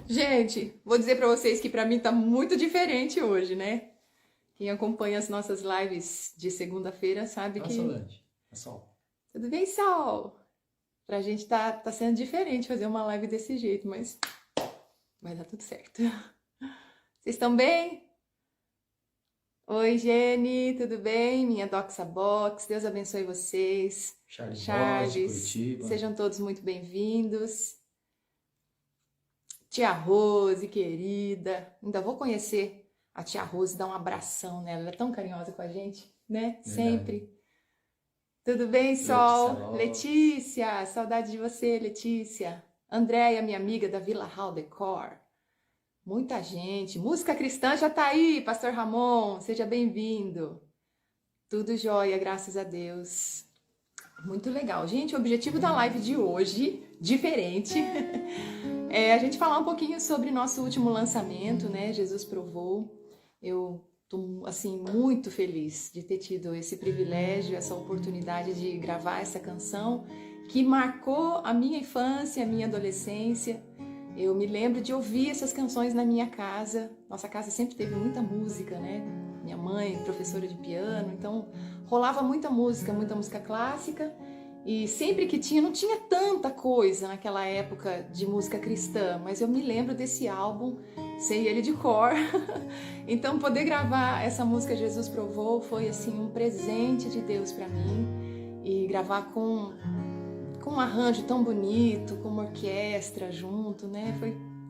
Gente, vou dizer pra vocês que pra mim tá muito diferente hoje, né? Quem acompanha as nossas lives de segunda-feira sabe Fala, que... Solange. É sol. Tudo bem, Sol? Pra gente tá sendo diferente fazer uma live desse jeito, mas vai dar tudo certo. Vocês estão bem? Oi, Jenny, tudo bem? Minha Doxa Box, Deus abençoe vocês. Charles Ross, de Charles, Curitiba. sejam todos muito bem-vindos. Tia Rose, querida, ainda vou conhecer a tia Rose, dar um abração nela, ela é tão carinhosa com a gente, né? Verdade. Sempre. Tudo bem, Letícia Sol? Lopes. Letícia, saudade de você, Letícia. Andréia, minha amiga da Vila Hall Decor. Muita gente. Música cristã já tá aí, Pastor Ramon, seja bem-vindo. Tudo jóia, graças a Deus. Muito legal. Gente, o objetivo da live de hoje, diferente, é a gente falar um pouquinho sobre nosso último lançamento, né? Jesus Provou. Eu tô, assim, muito feliz de ter tido esse privilégio, essa oportunidade de gravar essa canção que marcou a minha infância, a minha adolescência. Eu me lembro de ouvir essas canções na minha casa. Nossa casa sempre teve muita música, né? Minha mãe, professora de piano, então rolava muita música clássica. E sempre que tinha, não tinha tanta coisa naquela época de música cristã, mas eu me lembro desse álbum, sei ele de cor. Então poder gravar essa música Jesus Provou foi assim um presente de Deus para mim. E gravar com um arranjo tão bonito, com uma orquestra junto, né?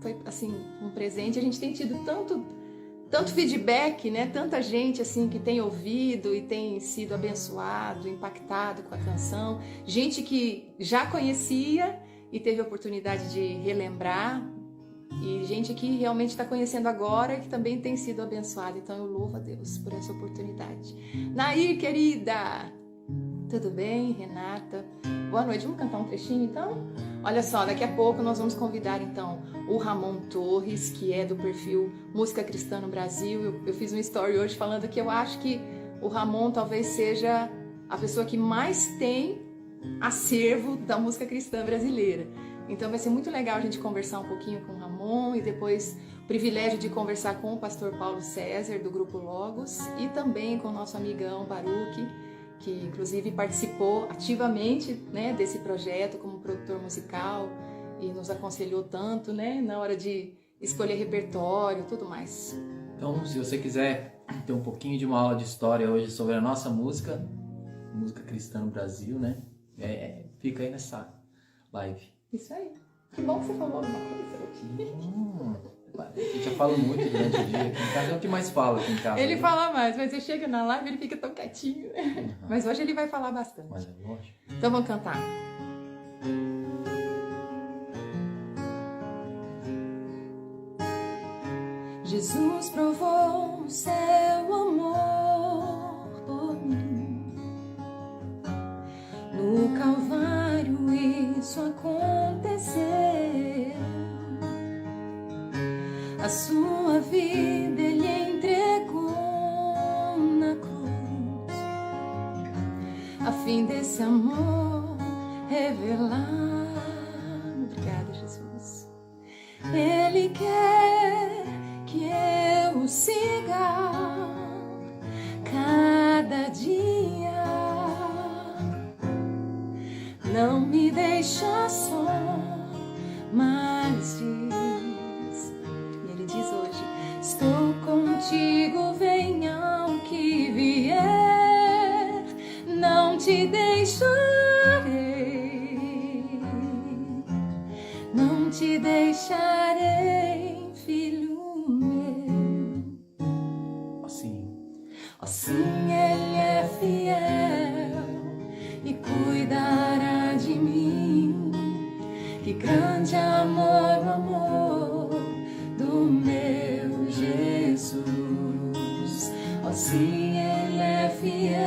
Foi assim um presente. A gente tem tido tanto feedback, né? Tanta gente assim que tem ouvido e tem sido abençoado, impactado com a canção. Gente que já conhecia e teve a oportunidade de relembrar. E gente que realmente está conhecendo agora e que também tem sido abençoada. Então eu louvo a Deus por essa oportunidade. Nair, querida! Tudo bem, Renata? Boa noite, vamos cantar um trechinho então? Olha só, daqui a pouco nós vamos convidar então o Ramon Torres, que é do perfil Música Cristã no Brasil. Eu fiz um story hoje falando que eu acho que o Ramon talvez seja a pessoa que mais tem acervo da música cristã brasileira. Então vai ser muito legal a gente conversar um pouquinho com o Ramon e depois o privilégio de conversar com o pastor Paulo César, do Grupo Logos, e também com o nosso amigão Baruch, que inclusive participou ativamente, né, desse projeto como produtor musical e nos aconselhou tanto, né, na hora de escolher repertório e tudo mais. Então, se você quiser ter um pouquinho de uma aula de história hoje sobre a nossa música cristã no Brasil, né? Fica aí nessa live. Isso aí. Que bom que você falou alguma coisa. A gente já fala muito durante o dia. Aqui em casa é o que mais fala aqui em casa. Ele fala mais, mas eu chego na live e ele fica tão quietinho. Mas hoje ele vai falar bastante. Mas é lógico. Então vamos cantar. Jesus provou o seu amor por mim. No Calvário isso aconteceu. A sua vida ele entregou na cruz, a fim desse amor revelar. Obrigada, Jesus. Ele quer que eu siga cada dia, não me deixa só, mas diz, e ele diz hoje: estou contigo, venha o que vier, não te deixarei, não te deixarei, filho meu. Assim ele é fiel e cuidará de mim. Que grande amor, o amor do meu Jesus. Assim ele é fiel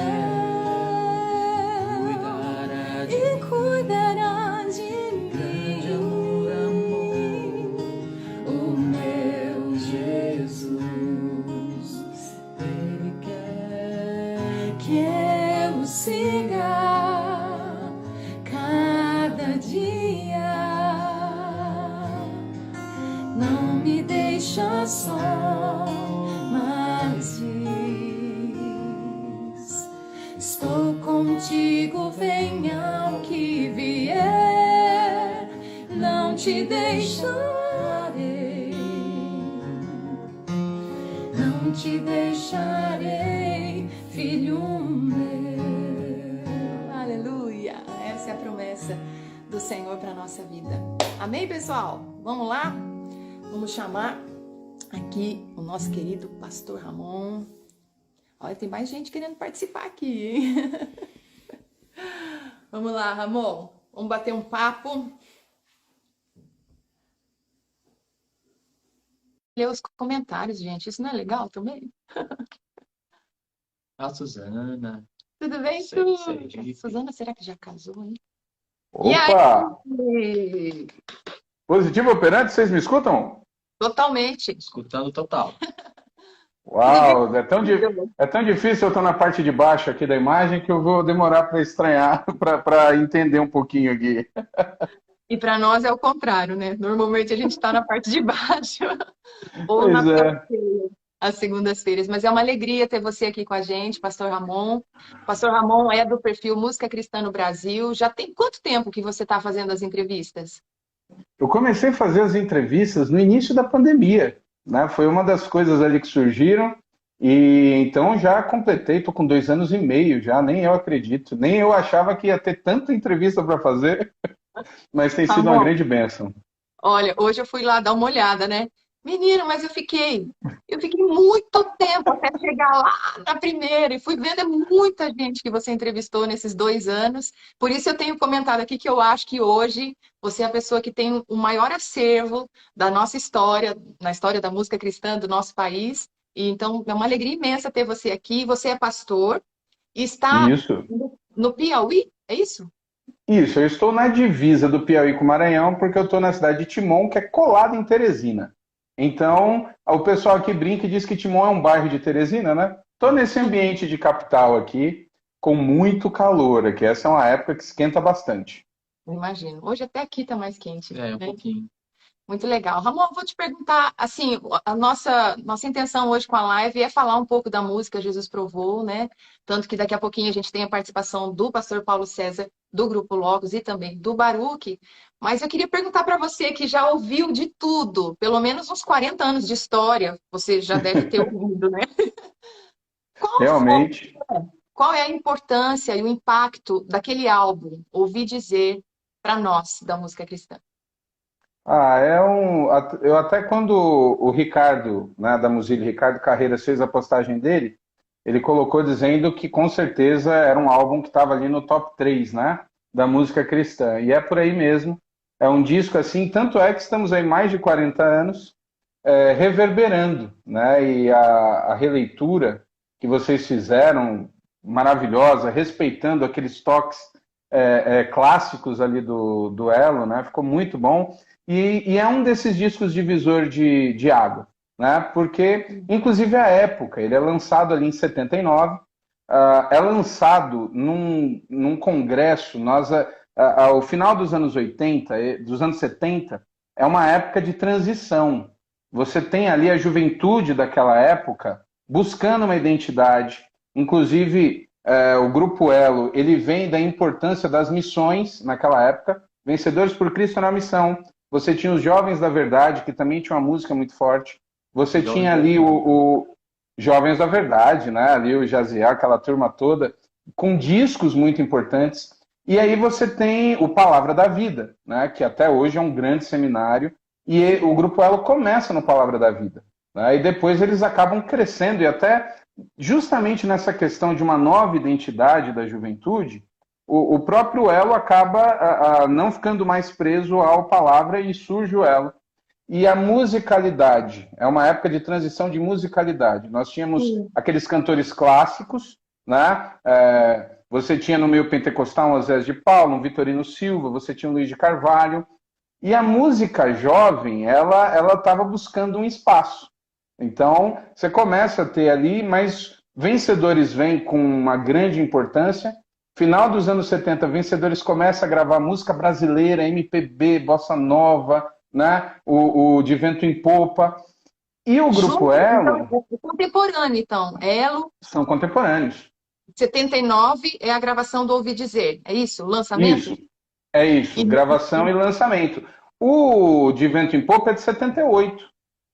e cuidará de mim. Grande amor, O meu Jesus. Ele quer Que eu siga cada dia, não me deixa só, mas diz: estou contigo, venha o que vier, não te deixarei, não te deixarei, filho meu. Aleluia! Essa é a promessa do Senhor para a nossa vida. Amém, pessoal? Vamos lá? Vamos chamar aqui o nosso querido pastor Ramon. Olha, tem mais gente querendo participar aqui, hein? Vamos lá, Ramon. Vamos bater um papo. Ler os comentários, gente. Isso não é legal também? A Suzana. Tudo bem, Sei, Suzana, será que já casou, hein? Opa! E aí? Positivo operante, vocês me escutam? Totalmente. Escutando total. Uau, é tão difícil eu estar na parte de baixo aqui da imagem que eu vou demorar para estranhar, para entender um pouquinho aqui. E para nós é o contrário, né? Normalmente a gente está na parte de baixo. Ou Pois na é. às segundas-feiras. Mas é uma alegria ter você aqui com a gente, pastor Ramon. Pastor Ramon é do perfil Música Cristã no Brasil. Já tem quanto tempo que você está fazendo as entrevistas? Eu comecei a fazer as entrevistas no início da pandemia, né? Foi uma das coisas ali que surgiram, e então já completei, estou com 2 anos e meio já, nem eu acredito, nem eu achava que ia ter tanta entrevista para fazer, mas tem sido uma grande bênção. Olha, hoje eu fui lá dar uma olhada, né? Menino, mas eu fiquei muito tempo até chegar lá na primeira, e fui vendo muita gente que você entrevistou nesses 2 anos. Por isso eu tenho comentado aqui que eu acho que hoje você é a pessoa que tem o maior acervo da nossa história, na história da música cristã do nosso país. E então é uma alegria imensa ter você aqui. Você é pastor e está Isso. no Piauí, é isso? Isso, eu estou na divisa do Piauí com o Maranhão, porque eu estou na cidade de Timon, que é colada em Teresina. Então, o pessoal aqui brinca e diz que Timon é um bairro de Teresina, né? Estou nesse ambiente de capital aqui, com muito calor aqui. Essa é uma época que esquenta bastante. Eu imagino. Hoje até aqui está mais quente. É, um né? pouquinho. Muito legal. Ramon, vou te perguntar, assim, a nossa intenção hoje com a live é falar um pouco da música Jesus Provou, né? Tanto que daqui a pouquinho a gente tem a participação do pastor Paulo César, do Grupo Logos e também do Baruque. Mas eu queria perguntar para você que já ouviu de tudo, pelo menos uns 40 anos de história, você já deve ter ouvido, né? Realmente. Qual é a importância e o impacto daquele álbum, Ouvi Dizer, para nós, da música cristã? Eu até quando o Ricardo, né, da Muzile, Ricardo Carreiras, fez a postagem dele, ele colocou dizendo que com certeza era um álbum que estava ali no top 3, né, da música cristã. E é por aí mesmo. É um disco assim, tanto é que estamos aí mais de 40 anos reverberando, né, e a releitura que vocês fizeram, maravilhosa, respeitando aqueles toques clássicos ali do Elo, né, ficou muito bom. E é um desses discos divisor de água, né? Porque, inclusive, a época, ele é lançado ali em 79, é lançado num congresso, ao final dos anos 80, dos anos 70, é uma época de transição. Você tem ali a juventude daquela época buscando uma identidade, inclusive o Grupo Elo, ele vem da importância das missões naquela época, Vencedores por Cristo na Missão. Você tinha os Jovens da Verdade, que também tinha uma música muito forte. Você tinha ali o Jovens da Verdade, né? Ali o Jaziel, aquela turma toda, com discos muito importantes. E aí você tem o Palavra da Vida, né? Que até hoje é um grande seminário. E o Grupo Elo começa no Palavra da Vida, né? E depois eles acabam crescendo. E até justamente nessa questão de uma nova identidade da juventude, o próprio Elo acaba não ficando mais preso ao Palavra e surge o Elo. E a musicalidade, é uma época de transição de musicalidade. Nós tínhamos aqueles cantores clássicos, né? Você tinha no meio pentecostal um Osés de Paulo, um Vitorino Silva, você tinha um Luiz de Carvalho. E a música jovem, ela estava buscando um espaço. Então, você começa a ter ali, mas Vencedores vem com uma grande importância. Final dos anos 70, Vencedores começa a gravar música brasileira, MPB, bossa nova, né? O De Vento em Popa. E o Grupo Junto, então, Elo é contemporâneo, então. Elo, são contemporâneos. 79 é a gravação do Ouvi Dizer. É isso? Lançamento? Isso, é isso, E gravação e lançamento. O De Vento em Popa é de 78,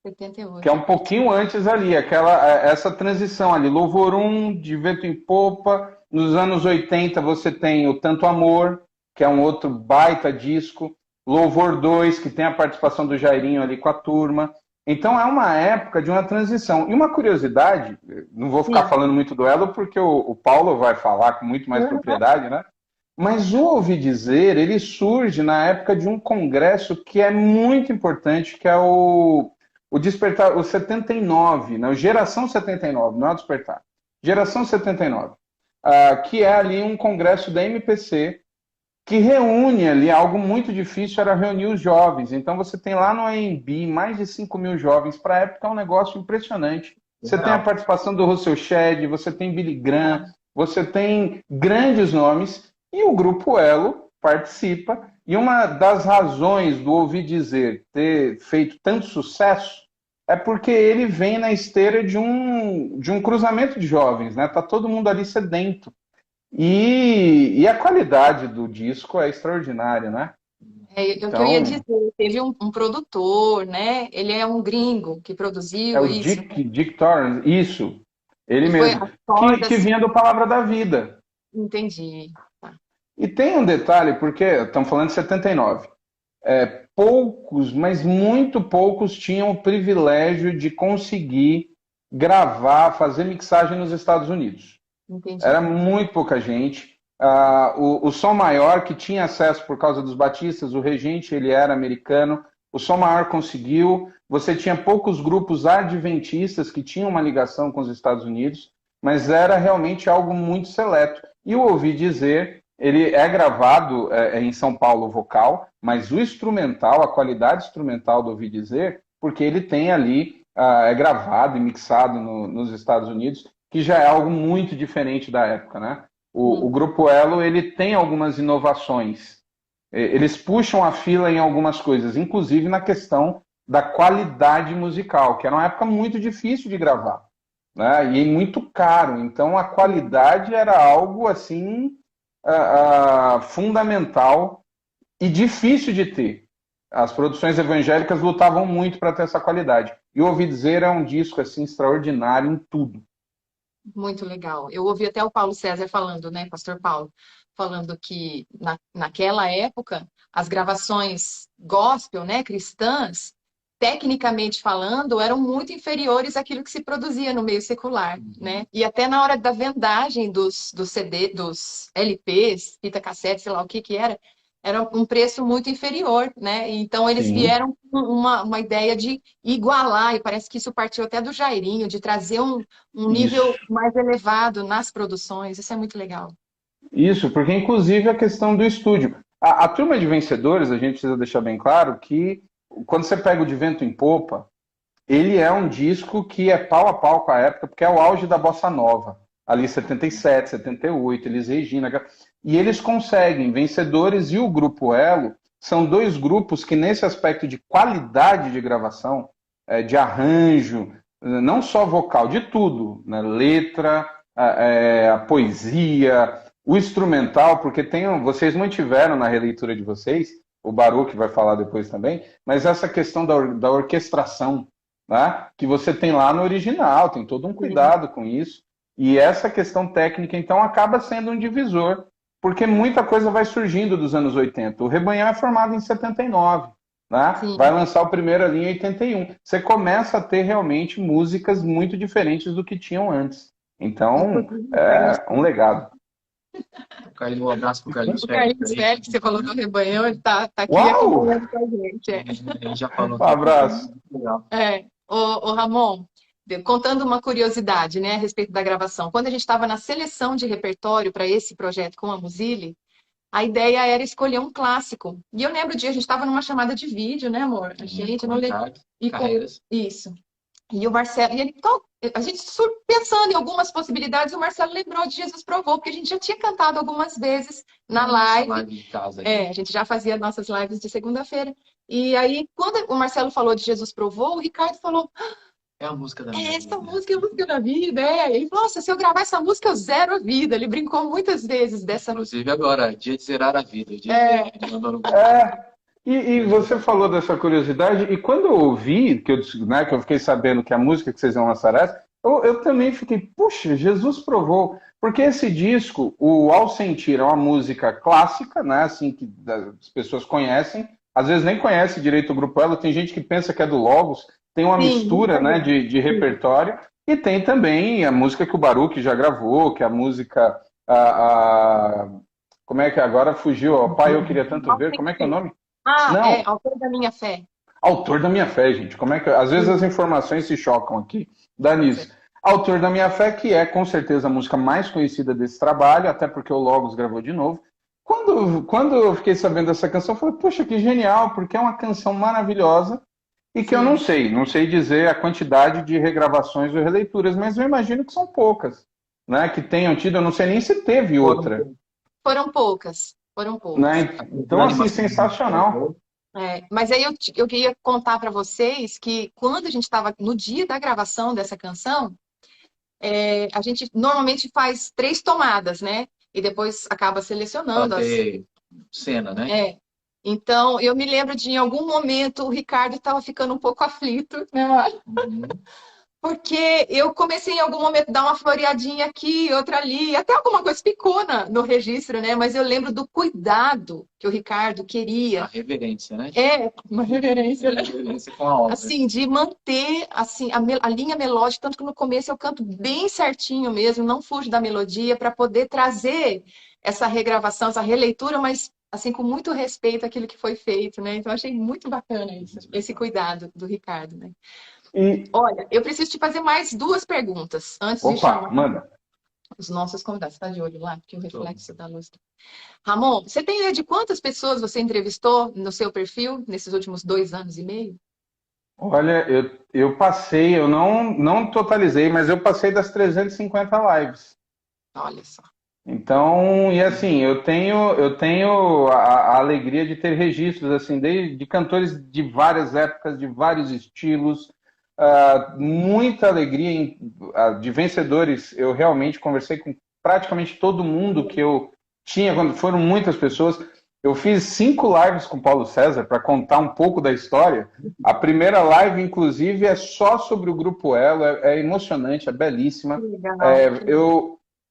que é 78. um pouquinho antes ali, essa transição ali. Louvor 1, De Vento em Popa. Nos anos 80 você tem o Tanto Amor, que é um outro baita disco. Louvor 2, que tem a participação do Jairinho ali com a turma. Então é uma época de uma transição. E uma curiosidade, não vou ficar Sim. falando muito do Elo, porque o Paulo vai falar com muito mais Uhum. propriedade, né? Mas o Ouvi Dizer, ele surge na época de um congresso que é muito importante, que é o Despertar, o 79, né? O Geração 79, não é o Despertar. Geração 79, que é ali um congresso da MPC, que reúne ali algo muito difícil, era reunir os jovens. Então você tem lá no AMB mais de 5 mil jovens, para a época é um negócio impressionante. Você tem a Legal. participação do Russell Shedd, você tem Billy Graham, você tem grandes nomes, e o Grupo Elo participa. E uma das razões do Ouvi Dizer ter feito tanto sucesso é porque ele vem na esteira de um cruzamento de jovens, né? Tá todo mundo ali sedento. E a qualidade do disco é extraordinária, né? É o que eu ia Então, dizer. Teve um produtor, né? Ele é um gringo que é produziu o isso. Dick Torrance, isso, ele E foi mesmo, as que cordas. vinha do Palavra da Vida. Entendi. Tá. E tem um detalhe, porque estamos falando de 79. Poucos, mas muito poucos tinham o privilégio de conseguir gravar, fazer mixagem nos Estados Unidos. Era Entendi. muito pouca gente. O Som Maior, que tinha acesso por causa dos batistas, o Regente, ele era americano. O Som Maior conseguiu. Você tinha poucos grupos adventistas que tinham uma ligação com os Estados Unidos, mas era realmente algo muito seleto. E o Ouvi Dizer, ele é gravado em São Paulo vocal, mas o instrumental, a qualidade instrumental do Ouvi Dizer, porque ele tem ali, é gravado e mixado nos Estados Unidos, que já é algo muito diferente da época, né? O Sim. Grupo Elo, ele tem algumas inovações. Eles puxam a fila em algumas coisas, inclusive na questão da qualidade musical, que era uma época muito difícil de gravar, né? E muito caro. Então a qualidade era algo assim fundamental e difícil de ter. As produções evangélicas lutavam muito para ter essa qualidade. E Ouvi Dizer é um disco assim extraordinário em tudo. Muito legal. Eu ouvi até o Paulo César falando, né, Pastor Paulo, falando que naquela época as gravações gospel, né, cristãs, tecnicamente falando, eram muito inferiores àquilo que se produzia no meio secular, né? E até na hora da vendagem dos CD, dos LPs, fita cassete, sei lá o que que era um preço muito inferior, né? Então eles Sim, vieram com uma ideia de igualar, e parece que isso partiu até do Jairinho, de trazer um nível isso. mais elevado nas produções. Isso é muito legal. Isso, porque inclusive a questão do estúdio. A turma de vencedores, a gente precisa deixar bem claro que quando você pega o De Vento em Popa, ele é um disco que é pau a pau com a época, porque é o auge da bossa nova. Ali 77, 78, Elis Regina. E eles conseguem, Vencedores e o Grupo Elo, são dois grupos que nesse aspecto de qualidade de gravação, de arranjo, não só vocal, de tudo, né? Letra, a poesia, o instrumental, porque vocês mantiveram na releitura de vocês, o Baruch vai falar depois também, mas essa questão da orquestração, né, que você tem lá no original, tem todo um cuidado com isso, e essa questão técnica, então, acaba sendo um divisor, porque muita coisa vai surgindo dos anos 80. O Rebanhão é formado em 79, né? Vai Sim. lançar o primeiro ali em 81. Você começa a ter realmente músicas muito diferentes do que tinham antes. Então, Inclusive, o Carlinhos, é um legado. Um abraço pro Carlinhos o Félix Carlinhos aí. Félix, que você colocou no rebanhão, ele tá aqui Uau! acompanhando com a gente. Ele já falou Um aqui. abraço. Legal. Ô, Ramon, contando uma curiosidade, né, a respeito da gravação. Quando a gente estava na seleção de repertório para esse projeto com a Muzile, a ideia era escolher um clássico. E eu lembro de a gente estava numa chamada de vídeo, né, amor? A gente não lembro. Contato, E com carreiras. isso. E o Marcelo, e ele, então, a gente pensando em algumas possibilidades, o Marcelo lembrou de Jesus Provou, porque a gente já tinha cantado algumas vezes na live. De casa. A gente já fazia nossas lives de segunda-feira. E aí, quando o Marcelo falou de Jesus Provou, o Ricardo falou, É a música da é minha essa vida. música, é a música da vida, é. Ele falou, nossa, se eu gravar essa música, eu zero a vida. Ele brincou muitas vezes dessa... Inclusive agora, dia de zerar a vida. O dia É, que ele mandou no grupo. É, e você falou dessa curiosidade, e quando eu ouvi, né, que eu fiquei sabendo que a música que vocês iam lançar é essa, eu também fiquei, puxa, Jesus provou. Porque esse disco, o Ao Sentir, é uma música clássica, né, assim, que as pessoas conhecem, às vezes nem conhece direito o Grupo Elo, tem gente que pensa que é do Logos, tem uma sim, mistura, muita né, gente. de repertório, e tem também a música que o Baruch já gravou, que é a música, como é que agora fugiu, ó, Pai, eu queria tanto ver, como é que é o nome? Ah, é, Não, Autor da Minha Fé. autor da minha fé, gente. Como é que às vezes as informações se chocam aqui? Dá nisso. Autor da minha fé, que é com certeza a música mais conhecida desse trabalho, até porque o Logos gravou de novo. Quando eu fiquei sabendo dessa canção, eu falei, puxa, que genial, porque é uma canção maravilhosa e que eu Sim, não sei dizer a quantidade de regravações ou releituras, mas eu imagino que são poucas, né? Que tenham tido, eu não sei nem se teve outra, foram poucas, foram poucas. né? Então, assim, sensacional. É, mas aí eu queria contar para vocês que quando a gente estava no dia da gravação dessa canção, a gente normalmente faz 3 tomadas, né? E depois acaba Para selecionando as. ter cena, né? É. Então, eu me lembro de em algum momento o Ricardo estava ficando um pouco aflito, né, Mari? Uhum. Porque eu comecei em algum momento a dar uma floreadinha aqui, outra ali, até alguma coisa ficou no registro, né? Mas eu lembro do cuidado que o Ricardo A queria. reverência, né? É, uma A reverência, né? reverência com a obra. Assim, de manter assim a linha melódica, tanto que no começo eu canto bem certinho mesmo, não fujo da melodia, para poder trazer essa regravação, essa releitura, mas assim com muito respeito àquilo que foi feito, né? Então eu achei muito bacana isso, esse cuidado do Ricardo, né? E, Olha, eu preciso te fazer mais 2 perguntas antes de opa, chamar manda. os nossos convidados. Você está de olho lá, porque o Tô. reflexo da luz. Ramon, você tem ideia de quantas pessoas você entrevistou no seu perfil nesses últimos 2 anos e meio? Olha, eu passei, eu não totalizei, mas eu passei das 350 lives. Olha só. Então, e assim, eu tenho a alegria de ter registros assim, de cantores de várias épocas, de vários estilos, muita alegria de vencedores. Eu realmente conversei com praticamente todo mundo que eu tinha, quando foram muitas pessoas. Eu fiz 5 lives com o Paulo César para contar um pouco da história. A primeira live, inclusive, é só sobre o Grupo Elo, é emocionante, é belíssima. Que legal. É,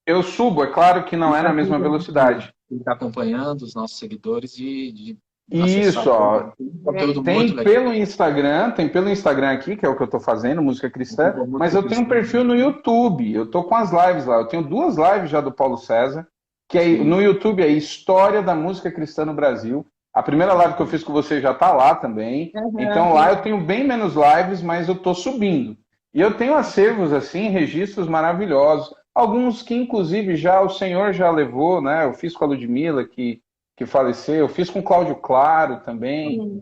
eu subo, é claro que não é na mesma velocidade. Está acompanhando os nossos seguidores de acessar Isso, ó. um conteúdo muito legal. Tem pelo Instagram aqui, que é o que eu estou fazendo, Música Cristã, mas eu tenho um perfil no YouTube. Eu estou com as lives lá. Eu tenho 2 lives já do Paulo César, que é, no YouTube é História da Música Cristã no Brasil. A primeira live que eu fiz com você já está lá também. Então lá eu tenho bem menos lives, mas eu estou subindo. E eu tenho acervos assim, registros maravilhosos. Alguns que, inclusive, já o Senhor já levou, né? Eu fiz com a Ludmilla, que faleceu. Eu fiz com o Cláudio Claro também.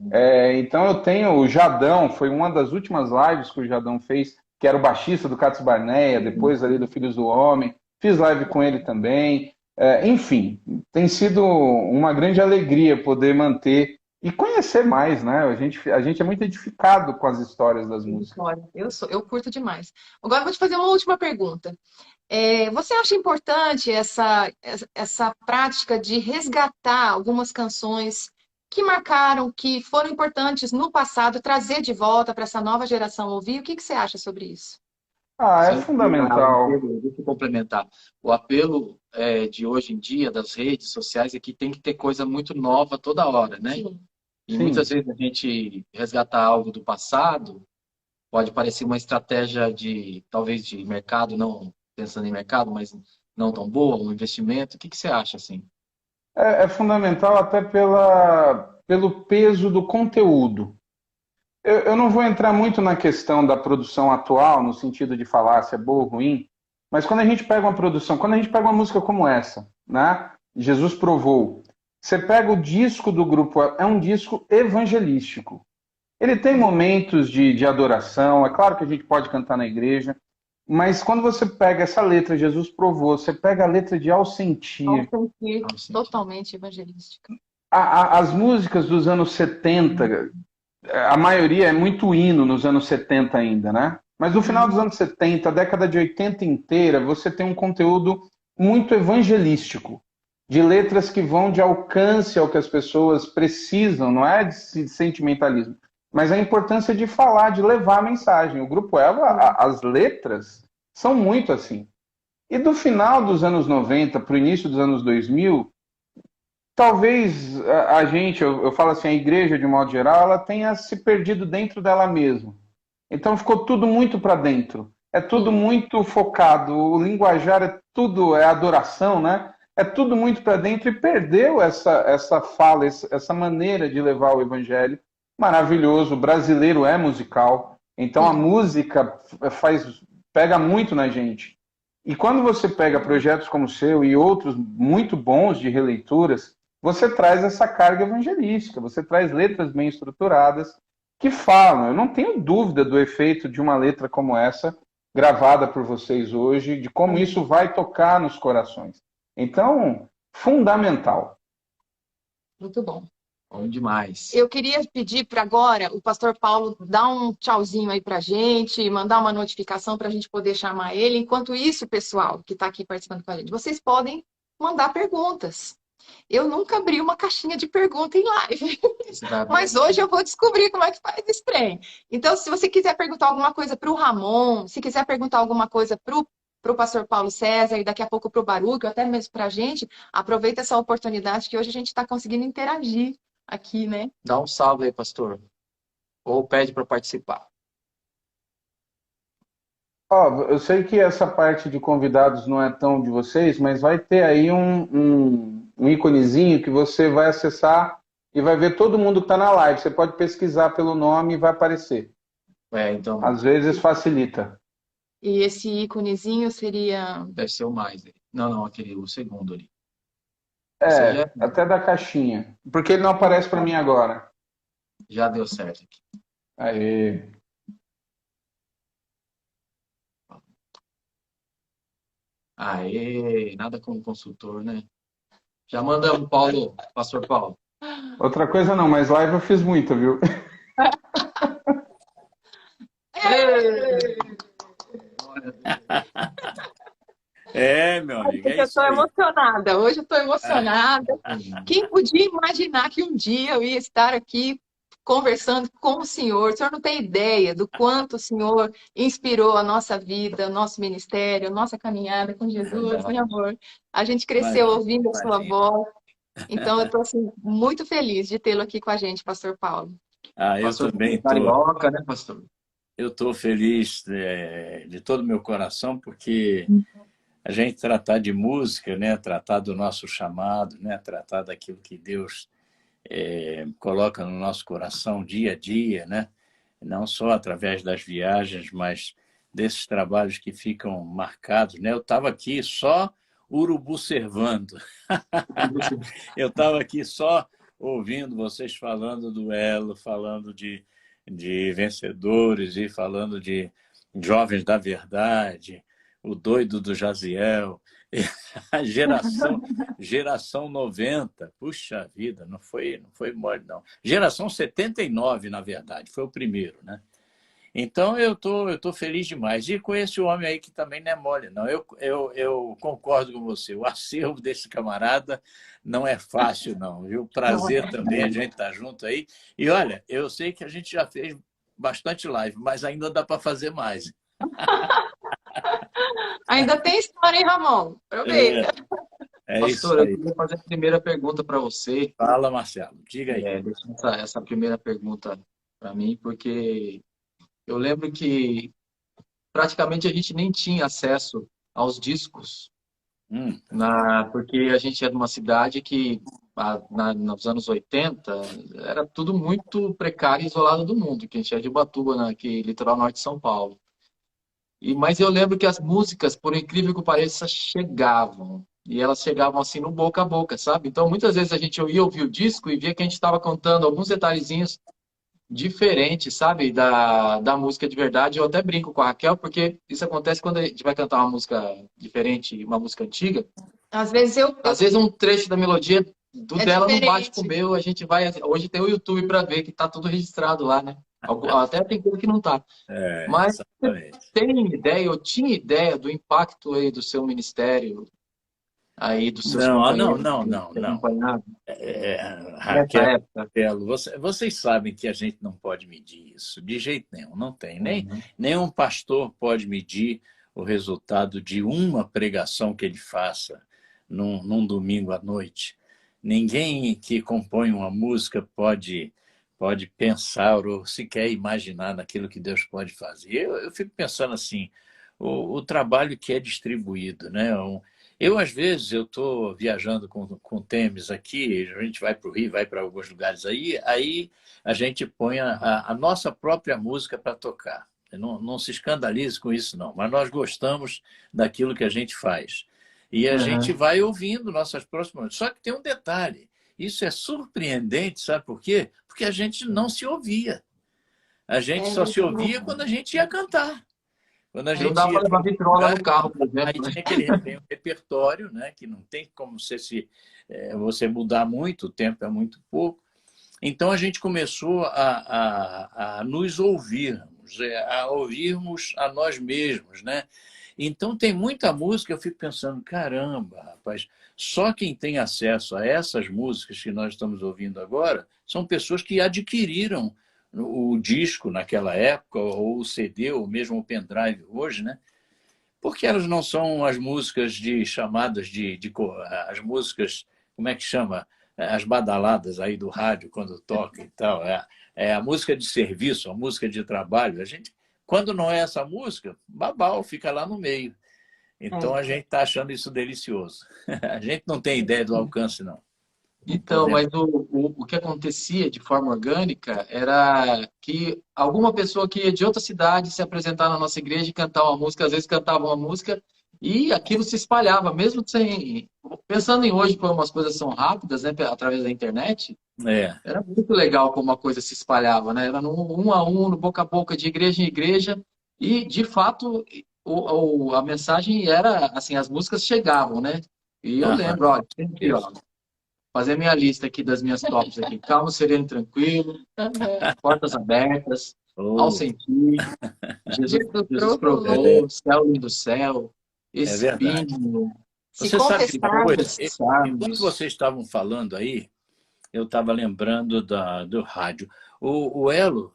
Então eu tenho o Jadão, foi uma das últimas lives que o Jadão fez, que era o baixista do Cates Barneia, depois ali do Filhos do Homem. Fiz live com ele também. Enfim, tem sido uma grande alegria poder manter e conhecer mais, né? A gente é muito edificado com as histórias das músicas. Olha, eu curto demais. Agora eu vou te fazer uma última pergunta. Você acha importante essa prática de resgatar algumas canções que marcaram, que foram importantes no passado, trazer de volta para essa nova geração ouvir? O que que você acha sobre isso? É fundamental. Deixa eu complementar. O apelo de hoje em dia, das redes sociais, é que tem que ter coisa muito nova toda hora, né? Sim, E Sim. muitas vezes a gente resgatar algo do passado pode parecer uma estratégia talvez de mercado, não pensando em mercado, mas não tão boa, um investimento. O que você acha, assim? É fundamental até pelo peso do conteúdo. Eu não vou entrar muito na questão da produção atual, no sentido de falar se é boa ou ruim, mas quando a gente pega uma produção, quando a gente pega uma música como essa, né? Jesus Provou, você pega o disco do grupo, é um disco evangelístico. Ele tem momentos de adoração, é claro que a gente pode cantar na igreja, mas quando você pega essa letra, Jesus Provou, você pega a letra de Ao Sentir, totalmente evangelística. as músicas dos anos 70, a maioria é muito hino nos anos 70 ainda, né? Mas no final dos anos 70, a década de 80 inteira, você tem um conteúdo muito evangelístico, de letras que vão de alcance ao que as pessoas precisam, não é de sentimentalismo, mas a importância de falar, de levar a mensagem. O Grupo Eva, as letras são muito assim. E do final dos anos 90 para o início dos anos 2000, talvez a gente, eu falo assim, a igreja de modo geral, ela tenha se perdido dentro dela mesma. Então ficou tudo muito para dentro. É tudo muito focado. O linguajar é tudo, é adoração, né? É tudo muito para dentro e perdeu essa fala, essa maneira de levar o evangelho. Maravilhoso. O brasileiro é musical. Então a música pega muito na gente. E quando você pega projetos como o seu e outros muito bons de releituras, você traz essa carga evangelística, você traz letras bem estruturadas que falam. Eu não tenho dúvida do efeito de uma letra como essa, gravada por vocês hoje, de como isso vai tocar nos corações. Então, fundamental. Muito bom. Bom demais. Eu queria pedir para agora o pastor Paulo dar um tchauzinho aí para a gente, mandar uma notificação para a gente poder chamar ele. Enquanto isso, pessoal que está aqui participando com a gente, vocês podem mandar perguntas. Eu nunca abri uma caixinha de pergunta em live, mas hoje eu vou descobrir como é que faz esse trem. Então, se você quiser perguntar alguma coisa para o Ramon, se quiser perguntar alguma coisa para o pastor Paulo César e daqui a pouco para o Baruch, ou até mesmo para a gente, aproveita essa oportunidade que hoje a gente está conseguindo interagir aqui, né? Dá um salve aí, pastor. Ou pede para participar. Eu sei que essa parte de convidados não é tão de vocês, mas vai ter aí um íconezinho que você vai acessar e vai ver todo mundo que está na live. Você pode pesquisar pelo nome e vai aparecer. Então. Às vezes facilita. E esse íconezinho seria... Deve ser o mais. Não, o segundo ali. Até da caixinha. Porque ele não aparece para mim agora. Já deu certo aqui. Aê. Aê, nada como consultor, né? Já mandamos, Paulo, pastor Paulo. Outra coisa não, mas live eu fiz muita, viu? Meu amigo. Eu estou emocionada. Hoje eu estou emocionada. Quem podia imaginar que um dia eu ia estar aqui conversando com o senhor? O senhor não tem ideia do quanto o senhor inspirou a nossa vida, o nosso ministério, a nossa caminhada com Jesus, meu amor. A gente cresceu ouvindo a sua voz. Então, eu estou assim, muito feliz de tê-lo aqui com a gente, pastor Paulo. Eu pastor também estou. Carioca, né, pastor? Eu estou feliz de todo o meu coração, porque a gente tratar de música, né, tratar do nosso chamado, né, tratar daquilo que Deus coloca no nosso coração dia a dia, né, não só através das viagens, mas desses trabalhos que ficam marcados, né. Eu estava aqui só urubu servando. Eu estava aqui só ouvindo vocês falando do Elo, falando de vencedores e falando de jovens da verdade, o doido do Jaziel, a geração 90. Puxa vida, não foi mole, não. Geração 79, na verdade, foi o primeiro, né? Então, eu tô feliz demais. E com esse homem aí que também não é mole, não. Eu concordo com você. O acervo desse camarada não é fácil, não. Viu? Prazer também a gente estar junto aí. E, olha, eu sei que a gente já fez bastante live, mas ainda dá para fazer mais. Ainda tem história, hein, Ramon? Aproveita. Pastor, eu queria fazer a primeira pergunta para você. Fala, Marcelo. Diga aí. Deixa essa primeira pergunta para mim, porque eu lembro que praticamente a gente nem tinha acesso aos discos, porque a gente é de uma cidade que, nos anos 80, era tudo muito precário e isolado do mundo, que a gente é de Ubatuba, que litoral norte de São Paulo. Mas eu lembro que as músicas, por incrível que pareça, chegavam. E elas chegavam assim no boca a boca, sabe? Então, muitas vezes a gente ia ouvir o disco e via que a gente estava contando alguns detalhezinhos diferentes, sabe? Da música de verdade. Eu até brinco com a Raquel, porque isso acontece quando a gente vai cantar uma música diferente, uma música antiga. Às vezes um trecho da melodia do É dela não bate com o diferente. meu, a gente vai. Hoje tem o YouTube para ver que tá tudo registrado lá, né? Até tem coisa que não tá. Mas você Exatamente. tem ideia, eu tinha ideia do impacto aí do seu ministério, aí dos seus Não, companheiros não, que não, te não. acompanhavam nessa Raquel, época. vocês sabem que a gente não pode medir isso, de jeito nenhum, não tem. Uhum. Nenhum pastor pode medir o resultado de uma pregação que ele faça num domingo à noite. Ninguém que compõe uma música pode pensar ou sequer imaginar naquilo que Deus pode fazer. Eu fico pensando assim, o trabalho que é distribuído, né? Eu, às vezes, eu estou viajando com o Temes aqui, a gente vai para o Rio, vai para alguns lugares aí a gente põe a nossa própria música para tocar. Não se escandalize com isso, não, mas nós gostamos daquilo que a gente faz. E a gente Uhum. vai ouvindo nossas próximas. Só que tem um detalhe, isso é surpreendente, sabe por quê? Porque a gente não se ouvia. A gente É só se ouvia verdade. quando a gente ia cantar. Quando a E não gente dá ia para para levar algum vitrola lugar, no carro, por aí exemplo, né? tem um repertório, né, que não tem como você mudar muito, o tempo é muito pouco. Então a gente começou a nos ouvirmos, a ouvirmos a nós mesmos, né? Então tem muita música, eu fico pensando, caramba, rapaz, só quem tem acesso a essas músicas que nós estamos ouvindo agora são pessoas que adquiriram o disco naquela época, ou o CD, ou mesmo o pendrive hoje, né? Porque elas não são as músicas chamadas as músicas, como é que chama? As badaladas aí do rádio quando toca e tal. É a música de serviço, a música de trabalho. A gente, quando não é essa música, babau, fica lá no meio. Então a É. gente está achando isso delicioso. A gente não tem ideia do alcance, não. Não Então, podemos. mas o que acontecia de forma orgânica era que alguma pessoa que ia de outra cidade se apresentar na nossa igreja e cantar uma música, às vezes cantava uma música e aquilo se espalhava, mesmo sem. Pensando em hoje, como as coisas são rápidas, né, através da internet, É, era muito legal como a coisa se espalhava, né? Era no um a um, no boca a boca, de igreja em igreja, e de fato a mensagem era assim, as músicas chegavam, né? E eu aham, lembro, ó, tem aqui, ó, isso. fazer minha lista aqui das minhas tops aqui. Calmo, sereno, tranquilo, Aham. portas abertas, ao Oh, sentir, Jesus, Jesus Jesus provou. provou, céu lindo céu, é espinho, verdade. Se Você sabe de uma coisa? confessarmos. Enquanto confessarmos. vocês estavam falando aí, eu estava lembrando do rádio. O Elo,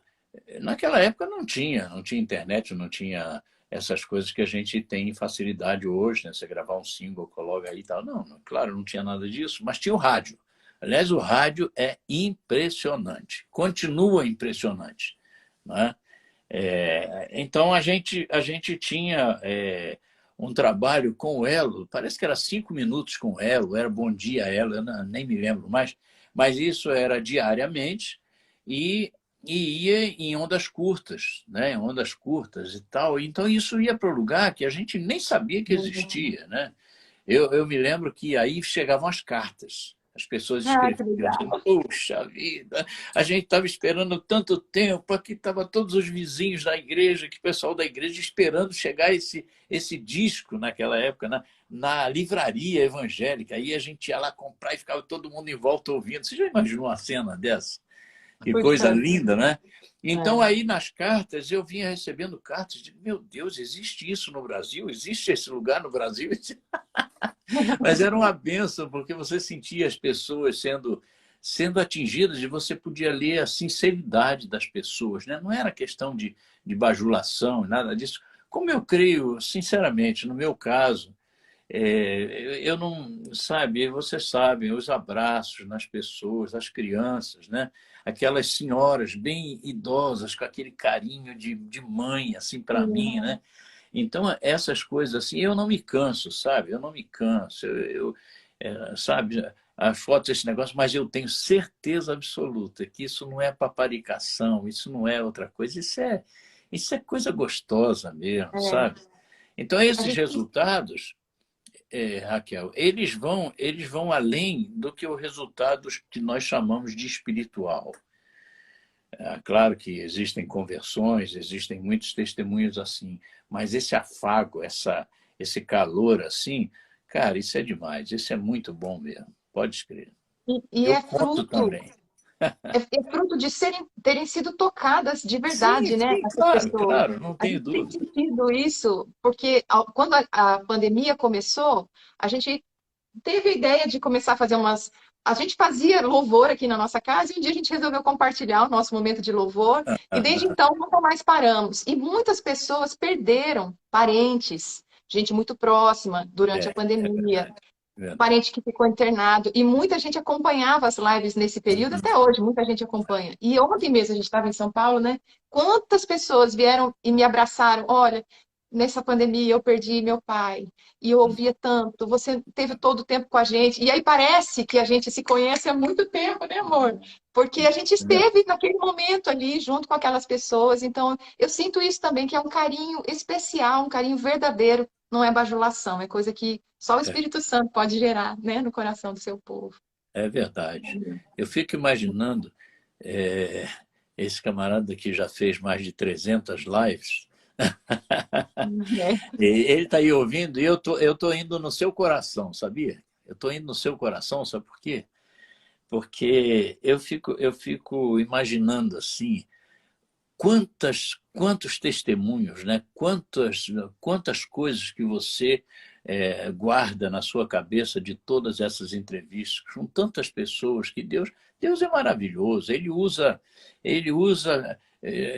naquela época não tinha internet, não tinha essas coisas que a gente tem facilidade hoje, né? Você gravar um single, coloca aí e tal. Claro, não tinha nada disso, mas tinha o rádio. Aliás, o rádio é impressionante, continua impressionante, né? Então a gente tinha um trabalho com o Elo, parece que era 5 minutos com o Elo, era Bom Dia Elo, nem me lembro mais, mas isso era diariamente e, e ia em ondas curtas, né? Em ondas curtas e tal. Então isso ia para o lugar que a gente nem sabia que existia, né? Eu me lembro que aí chegavam as cartas. As pessoas Ah, que escreviam, legal. dizendo, puxa vida, a gente estava esperando tanto tempo, aqui estavam todos os vizinhos da igreja, que o pessoal da igreja esperando chegar esse disco naquela época, na livraria evangélica. Aí a gente ia lá comprar e ficava todo mundo em volta ouvindo. Você já imaginou uma cena dessa? Que coisa Puxa linda, vida. né? Então, É. aí nas cartas, eu vinha recebendo cartas de, meu Deus, existe isso no Brasil? Existe esse lugar no Brasil? Mas era uma benção, porque você sentia as pessoas sendo atingidas e você podia ler a sinceridade das pessoas, né? Não era questão de bajulação, nada disso. Como eu creio, sinceramente, no meu caso, eu não, sabe, vocês sabem, os abraços nas pessoas, as crianças, né? Aquelas senhoras bem idosas, com aquele carinho de mãe, assim, para mim, né? Então, essas coisas assim, eu não me canso, sabe? Eu não me canso. Sabe, as fotos, esse negócio, mas eu tenho certeza absoluta que isso não é paparicação, isso não é outra coisa, isso é coisa gostosa mesmo, É. sabe? Então, A esses gente resultados, Raquel, eles vão além do que os resultados que nós chamamos de espiritual. Claro que existem conversões, existem muitos testemunhos assim, mas esse afago, esse calor assim, cara, isso é demais, isso é muito bom mesmo, pode escrever. E Eu é conto fruto, também. é fruto de terem sido tocadas de Sim, verdade, né, sim, essas claro, pessoas. claro, não A tenho gente tem dúvida. sentido isso, porque quando a pandemia começou, a gente teve a ideia de começar a fazer umas. A gente fazia louvor aqui na nossa casa e um dia a gente resolveu compartilhar o nosso momento de louvor e desde então nunca mais paramos. E muitas pessoas perderam parentes, gente muito próxima durante a É pandemia, verdade, é verdade. parente que ficou internado e muita gente acompanhava as lives nesse período até hoje, muita gente acompanha. E ontem mesmo a gente estava em São Paulo, né? Quantas pessoas vieram e me abraçaram? Olha, nessa pandemia eu perdi meu pai e eu ouvia tanto, você teve todo o tempo com a gente. E aí parece que a gente se conhece há muito tempo, né, amor? Porque a gente É verdade. esteve naquele momento ali junto com aquelas pessoas. Então, eu sinto isso também, que é um carinho especial, um carinho verdadeiro, não é bajulação, é coisa que só o Espírito Santo pode gerar, né, no coração do seu povo. É verdade. Eu fico imaginando é, esse camarada que já fez mais de 300 lives, É. e ele está aí ouvindo e eu tô indo no seu coração, sabia? Eu estou indo no seu coração, sabe por quê? Porque eu fico imaginando assim, quantos testemunhos, né? Quantas coisas que você guarda na sua cabeça de todas essas entrevistas, com tantas pessoas que Deus é maravilhoso, ele usa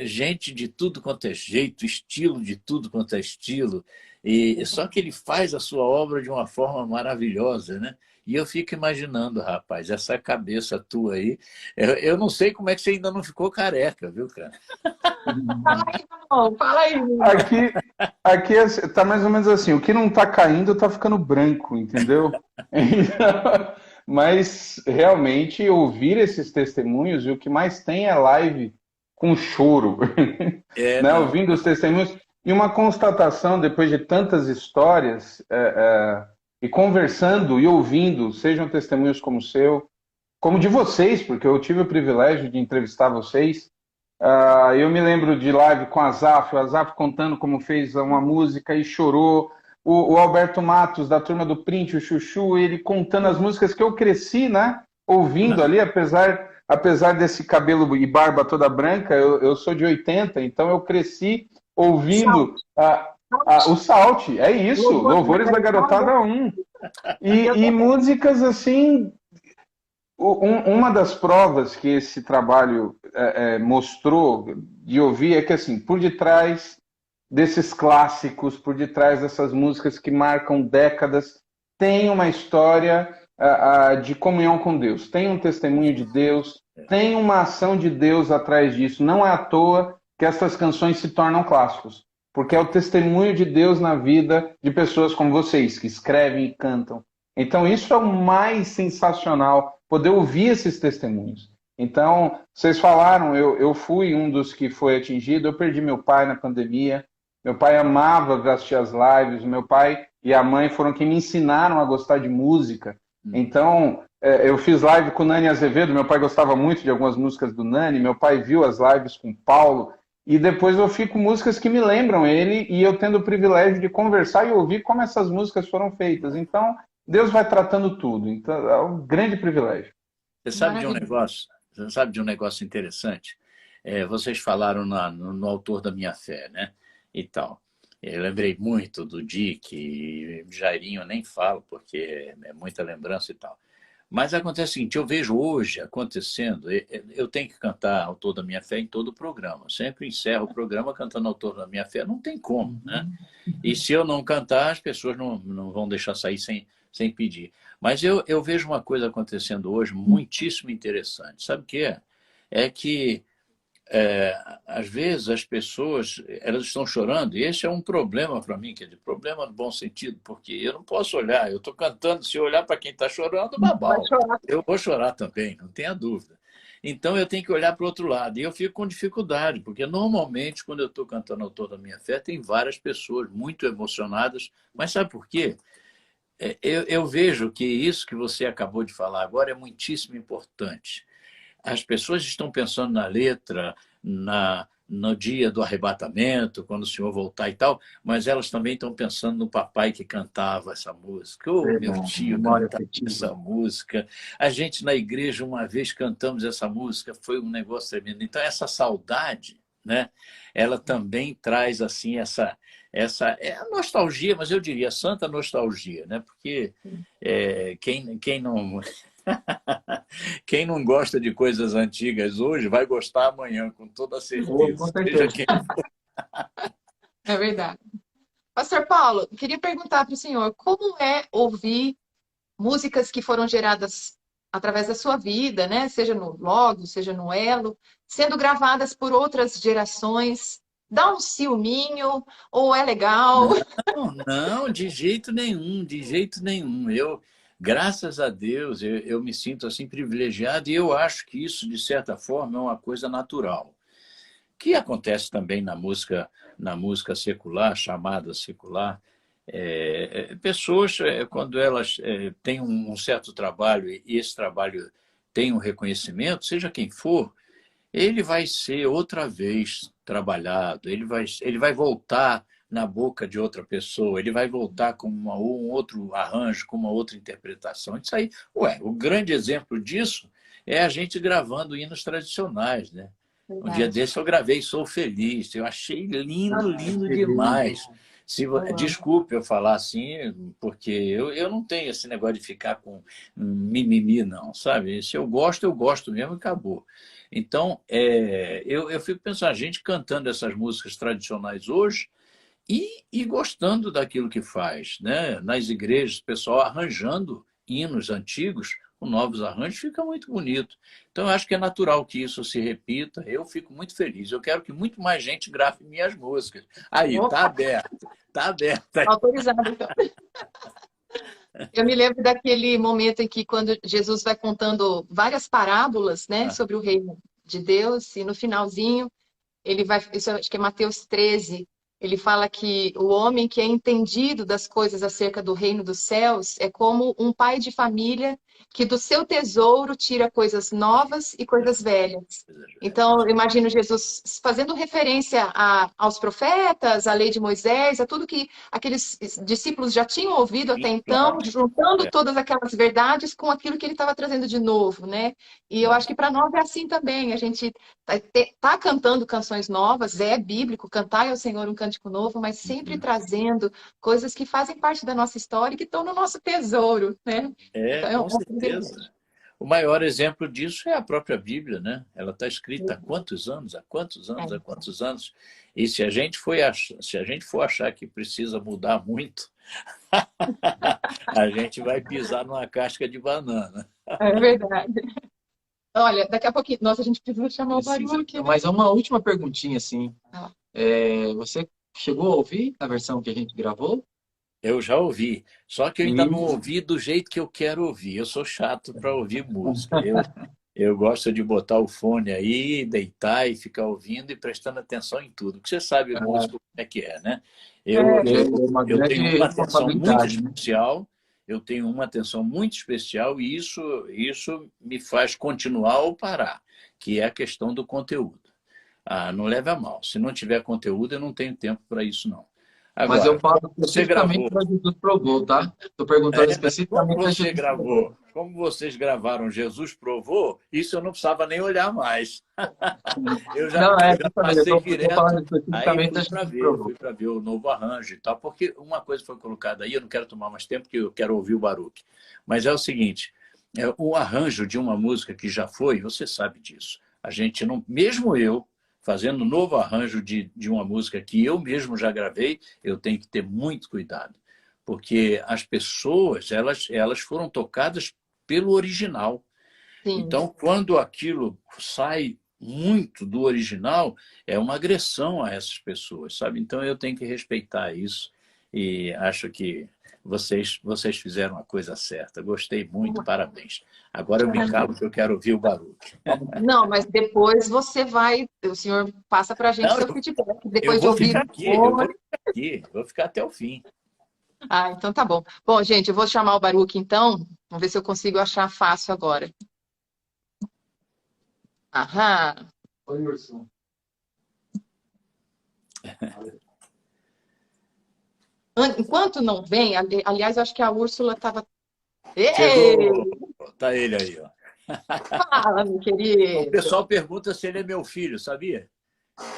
gente de tudo quanto é jeito, estilo de tudo quanto é estilo, e só que ele faz a sua obra de uma forma maravilhosa, né? E eu fico imaginando, rapaz, essa cabeça tua aí, eu não sei como é que você ainda não ficou careca, viu, cara? Fala aí, irmão, fala aí, irmão. Aqui, aqui tá mais ou menos assim, o que não tá caindo tá ficando branco, entendeu? Então, mas realmente ouvir esses testemunhos, e o que mais tem é live com choro, né? Não. Ouvindo os testemunhos, e uma constatação depois de tantas histórias, e conversando e ouvindo, sejam testemunhos como o seu, como de vocês, porque eu tive o privilégio de entrevistar vocês. Eu me lembro de live com o Azaf contando como fez uma música e chorou. O Alberto Matos, da turma do Print, o Chuchu, ele contando as músicas que eu cresci, né? Ouvindo ali, apesar desse cabelo e barba toda branca, eu sou de 80, então eu cresci ouvindo Salve, o Salt, é isso, louvor da Louvores da garotada. Garotada 1. Eu E também. músicas assim. Uma das provas que esse trabalho mostrou de ouvir é que, assim, por detrás desses clássicos, por detrás dessas músicas que marcam décadas, tem uma história de comunhão com Deus, tem um testemunho de Deus, tem uma ação de Deus atrás disso. Não é à toa que essas canções se tornam clássicos, porque é o testemunho de Deus na vida de pessoas como vocês, que escrevem e cantam. Então, isso é o mais sensacional, poder ouvir esses testemunhos. Então, vocês falaram, eu fui um dos que foi atingido, eu perdi meu pai na pandemia, meu pai amava assistir as lives, meu pai e a mãe foram quem me ensinaram a gostar de música. Então, eu fiz live com o Nani Azevedo, meu pai gostava muito de algumas músicas do Nani, meu pai viu as lives com o Paulo, e depois eu fico músicas que me lembram ele, e eu tendo o privilégio de conversar e ouvir como essas músicas foram feitas. Então, Deus vai tratando tudo. Então, é um grande privilégio. Você sabe de um Maravilhoso. negócio? Você sabe de um negócio interessante? Vocês falaram no autor da minha fé, né? E tal. Eu lembrei muito do Dick, Jairinho eu nem falo, porque é muita lembrança e tal. Mas acontece o seguinte, eu vejo hoje acontecendo, eu tenho que cantar Autor da Minha Fé em todo o programa. Eu sempre encerro o programa cantando Autor da Minha Fé, não tem como, né? E se eu não cantar, as pessoas não vão deixar sair sem pedir. Mas eu vejo uma coisa acontecendo hoje muitíssimo interessante. Sabe o que é? É que às vezes as pessoas elas estão chorando, e esse é um problema para mim, quer dizer, problema no bom sentido, porque eu não posso olhar, eu estou cantando, se eu olhar para quem está chorando, Vai babau, chorar. eu vou chorar também, não tenha dúvida. Então eu tenho que olhar para o outro lado, e eu fico com dificuldade, porque normalmente quando eu estou cantando Autor da Minha Fé, tem várias pessoas muito emocionadas, mas sabe por quê? Eu vejo que isso que você acabou de falar agora é muitíssimo importante. As pessoas estão pensando na letra, no dia do arrebatamento, quando o Senhor voltar e tal, mas elas também estão pensando no papai que cantava essa música. Meu tio cantava essa música. A gente na igreja, uma vez cantamos essa música, foi um negócio tremendo. Então, essa saudade, né, ela também traz assim essa é a nostalgia, mas eu diria santa nostalgia, né? Porque quem não quem não gosta de coisas antigas hoje vai gostar amanhã, com toda certeza. Com certeza. É verdade. Pastor Paulo, queria perguntar para o senhor, como é ouvir músicas que foram geradas através da sua vida, né? Seja no Logos, seja no Elo, sendo gravadas por outras gerações? Dá um ciúminho ou é legal? Não, de jeito nenhum, de jeito nenhum. Graças a Deus, eu me sinto assim privilegiado e eu acho que isso, de certa forma, é uma coisa natural. Que acontece também na música secular, chamada secular. Pessoas, quando elas têm um certo trabalho e esse trabalho tem um reconhecimento, seja quem for, ele vai ser outra vez trabalhado, ele vai voltar na boca de outra pessoa, ele vai voltar com um outro arranjo, com uma outra interpretação. Isso aí, o grande exemplo disso é a gente gravando hinos tradicionais, né? Um dia desse eu gravei Sou Feliz, eu achei lindo, lindo demais. Desculpe eu falar assim, porque eu não tenho esse negócio de ficar com mimimi, não, sabe? Se eu gosto mesmo e acabou. Então, eu fico pensando, a gente cantando essas músicas tradicionais hoje e gostando daquilo que faz, né? Nas igrejas, o pessoal arranjando hinos antigos com novos arranjos, fica muito bonito. Então, eu acho que é natural que isso se repita. Eu fico muito feliz. Eu quero que muito mais gente grave minhas músicas. Aí, está aberto. Está aberto. Autorizado, então. Eu me lembro daquele momento em que, quando Jesus vai contando várias parábolas, né, sobre o reino de Deus, e no finalzinho, ele vai, isso acho que é Mateus 13, ele fala que o homem que é entendido das coisas acerca do reino dos céus é como um pai de família que do seu tesouro tira coisas novas e coisas velhas. Então, eu imagino Jesus fazendo referência aos profetas, à lei de Moisés, a tudo que aqueles discípulos já tinham ouvido até então, juntando todas aquelas verdades com aquilo que ele estava trazendo de novo, né? E eu acho que para nós é assim também. A gente tá cantando canções novas, é bíblico, cantar ao Senhor um cântico novo, mas sempre trazendo coisas que fazem parte da nossa história e que estão no nosso tesouro, né? Então, Com certeza. O maior exemplo disso é a própria Bíblia, né? Ela está escrita há quantos anos? Há quantos anos? Há quantos anos? E se a gente for achar que precisa mudar muito, a gente vai pisar numa casca de banana. É verdade. Olha, daqui a pouquinho... Nossa, a gente precisa chamar o Baruch, né? Mas uma última perguntinha, assim. Você chegou a ouvir a versão que a gente gravou? Eu já ouvi, só que eu ainda não ouvi do jeito que eu quero ouvir. Eu sou chato para ouvir música. Eu gosto de botar o fone aí, deitar e ficar ouvindo e prestando atenção em tudo. Porque você sabe, músico, como é que é, né? Eu tenho uma atenção muito especial, eu tenho uma atenção muito especial e isso me faz continuar ou parar, que é a questão do conteúdo. Não leve a mal. Se não tiver conteúdo, eu não tenho tempo para isso, não. Agora, mas eu falo especificamente para Jesus Provou, tá? Estou perguntando especificamente para Jesus gravou. Como vocês gravaram Jesus Provou, isso eu não precisava nem olhar mais. Eu já passei direto, aí fui para ver o novo arranjo e tal, porque uma coisa foi colocada aí, eu não quero tomar mais tempo, porque eu quero ouvir o Baruch. Mas é o seguinte, o arranjo de uma música que já foi, você sabe disso. A gente não, mesmo eu, fazendo um novo arranjo de uma música que eu mesmo já gravei, eu tenho que ter muito cuidado, porque as pessoas elas foram tocadas pelo original. Sim. Então, quando aquilo sai muito do original, é uma agressão a essas pessoas, sabe? Então, eu tenho que respeitar isso e acho que vocês fizeram a coisa certa. Gostei muito, parabéns. Agora eu me calo, porque eu quero ouvir o Baruch. Não, mas depois você vai, o senhor passa para a gente seu feedback. Depois de ouvir. Vou ficar até o fim. Então tá bom. Bom, gente, eu vou chamar o Baruch então. Vamos ver se eu consigo achar fácil agora. Aham. Oi, Urso. Enquanto não vem, aliás, eu acho que a Úrsula estava... Chegou! Tá ele aí, ó. Fala, meu querido. O pessoal pergunta se ele é meu filho, sabia?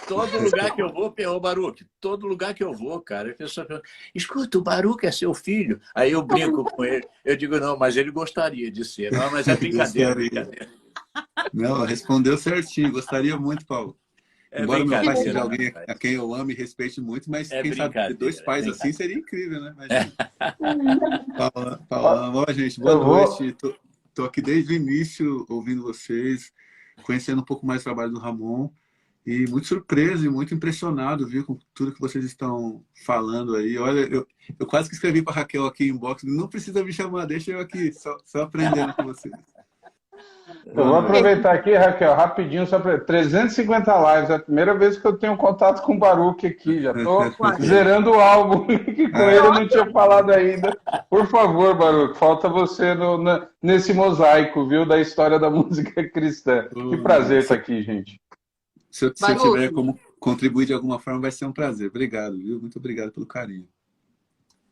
Todo lugar que eu vou, ô Baruque, todo lugar que eu vou, cara, a pessoa pergunta, escuta, o Baruque é seu filho? Aí eu brinco com ele, eu digo, não, mas ele gostaria de ser. Não, mas é brincadeira, brincadeira. Não, respondeu certinho, gostaria muito, Paulo. Embora meu pai seja alguém a quem eu amo e respeite muito, mas quem sabe ter dois pais assim seria incrível, né? Paulão, ó, gente, boa noite. Tô aqui desde o início ouvindo vocês, conhecendo um pouco mais o trabalho do Ramon e muito surpreso e muito impressionado, viu, com tudo que vocês estão falando aí. Olha, eu quase que escrevi para a Raquel aqui em inbox, não precisa me chamar, deixa eu aqui, só aprendendo com vocês. Eu vou aproveitar aqui, Raquel, rapidinho, só para 350 lives, é a primeira vez que eu tenho contato com o Baruque aqui, já estou zerando o álbum, que com ele eu não tinha falado ainda. Por favor, Baruque, falta você nesse mosaico, viu, da história da música cristã. Que prazer estar aqui, gente. Se eu tiver como contribuir de alguma forma, vai ser um prazer. Obrigado, viu? Muito obrigado pelo carinho.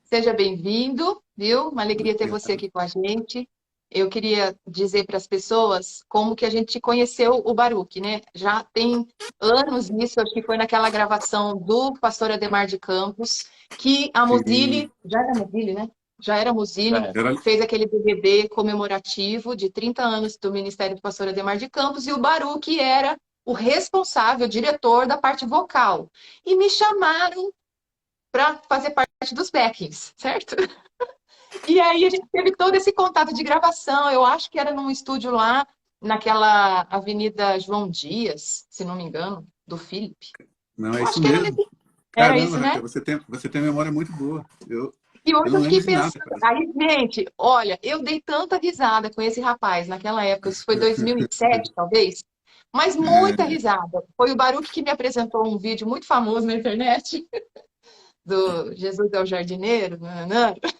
Seja bem-vindo, viu? Uma alegria ter você aqui com a gente. Eu queria dizer para as pessoas como que a gente conheceu o Baruque, né? Já tem anos nisso, acho que foi naquela gravação do pastor Ademar de Campos, que a Mozille, já era Mozille, né? Já era Mozille, fez aquele DVD comemorativo de 30 anos do Ministério do pastor Ademar de Campos, e o Baruque era o responsável, o diretor da parte vocal. E me chamaram para fazer parte dos backings, certo? E aí a gente teve todo esse contato de gravação. Eu acho que era num estúdio lá, naquela Avenida João Dias, se não me engano, do Felipe. Não, é isso mesmo. Era Caramba, isso, né? Você tem memória muito boa. E hoje eu fiquei pensando. Aí, gente, olha, eu dei tanta risada com esse rapaz naquela época. Isso foi 2007, talvez. Mas muita risada. Foi o Baruque que me apresentou um vídeo muito famoso na internet. Do Jesus é o Jardineiro.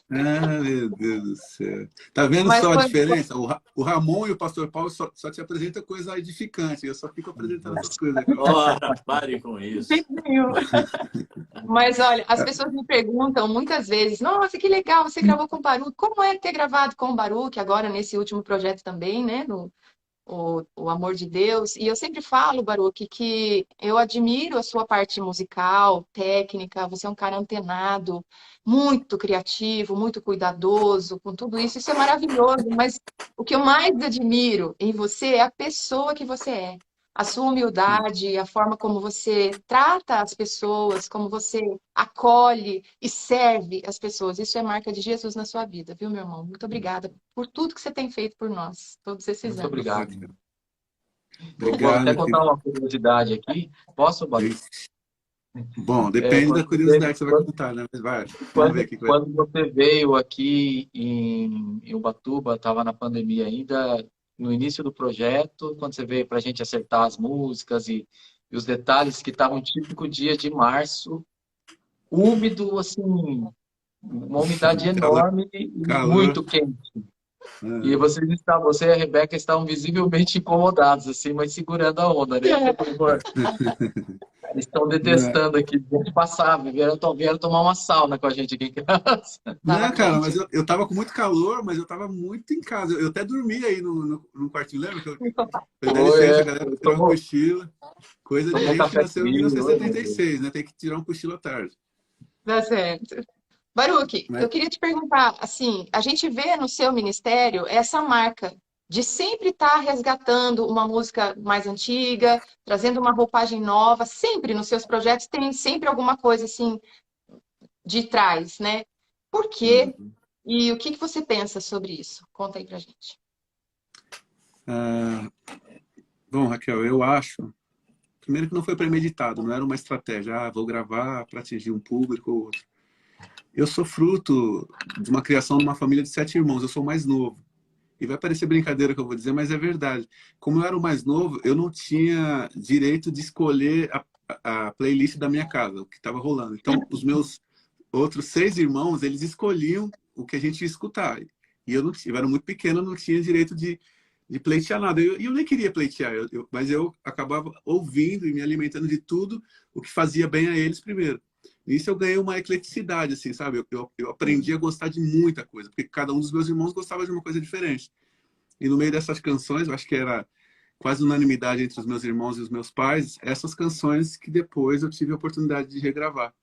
Meu Deus do céu. Tá vendo só a diferença? O Ramon e o pastor Paulo só te apresentam coisa edificante. Eu só fico apresentando essas coisas aqui. Ora, pare com isso. Mas olha, as pessoas me perguntam muitas vezes, nossa, que legal, você gravou com o Baruque. Como é ter gravado com o Baruque agora nesse último projeto também, né? O Amor de Deus. E eu sempre falo, Baruque, que eu admiro a sua parte musical, técnica, você é um cara antenado, muito criativo, muito cuidadoso com tudo isso. Isso é maravilhoso, mas o que eu mais admiro em você é a pessoa que você é. A sua humildade, a forma como você trata as pessoas, como você acolhe e serve as pessoas. Isso é marca de Jesus na sua vida, viu, meu irmão? Muito obrigada por tudo que você tem feito por nós, todos esses anos. Muito obrigado. Obrigado. Vou até contar uma curiosidade aqui. Posso, Baruque? Bom, depende da curiosidade que você vai contar, né? Mas vai. Quando você veio aqui em Ubatuba, estava na pandemia ainda, no início do projeto, quando você veio para a gente acertar as músicas e os detalhes, que estava um típico dia de março, úmido, assim, uma umidade enorme e muito quente. E você e a Rebeca estavam visivelmente incomodados, assim, mas segurando a onda, né? Eles estão detestando aqui, vieram passar, vieram tomar uma sauna com a gente aqui em casa. Não, cara, mas eu tava com muito calor, mas eu tava muito em casa. Eu até dormi aí no quartinho, lembra? Dá licença, galera, tirar um cochilo. Coisa de gente que nasceu em 1976, né? Tem que tirar um cochilo à tarde. Tá certo. Baruque, eu queria te perguntar, assim, a gente vê no seu ministério essa marca de sempre estar resgatando uma música mais antiga, trazendo uma roupagem nova, sempre nos seus projetos tem sempre alguma coisa assim de trás, né? Por quê? E o que você pensa sobre isso? Conta aí pra gente. Bom, Raquel, eu acho, primeiro que não foi premeditado, não era uma estratégia, vou gravar para atingir um público ou outro. Eu sou fruto de uma criação de uma família de 7 irmãos, eu sou o mais novo. E vai parecer brincadeira que eu vou dizer, mas é verdade. Como eu era o mais novo, eu não tinha direito de escolher a playlist da minha casa, o que estava rolando. Então, os meus outros 6 irmãos, eles escolhiam o que a gente ia escutar. E eu era muito pequeno, não tinha direito de de pleitear nada. E eu nem queria pleitear, mas eu acabava ouvindo e me alimentando de tudo o que fazia bem a eles primeiro. Nisso eu ganhei uma ecleticidade, assim, sabe? Eu aprendi a gostar de muita coisa, porque cada um dos meus irmãos gostava de uma coisa diferente. E no meio dessas canções, eu acho que era quase unanimidade entre os meus irmãos e os meus pais, essas canções que depois eu tive a oportunidade de regravar.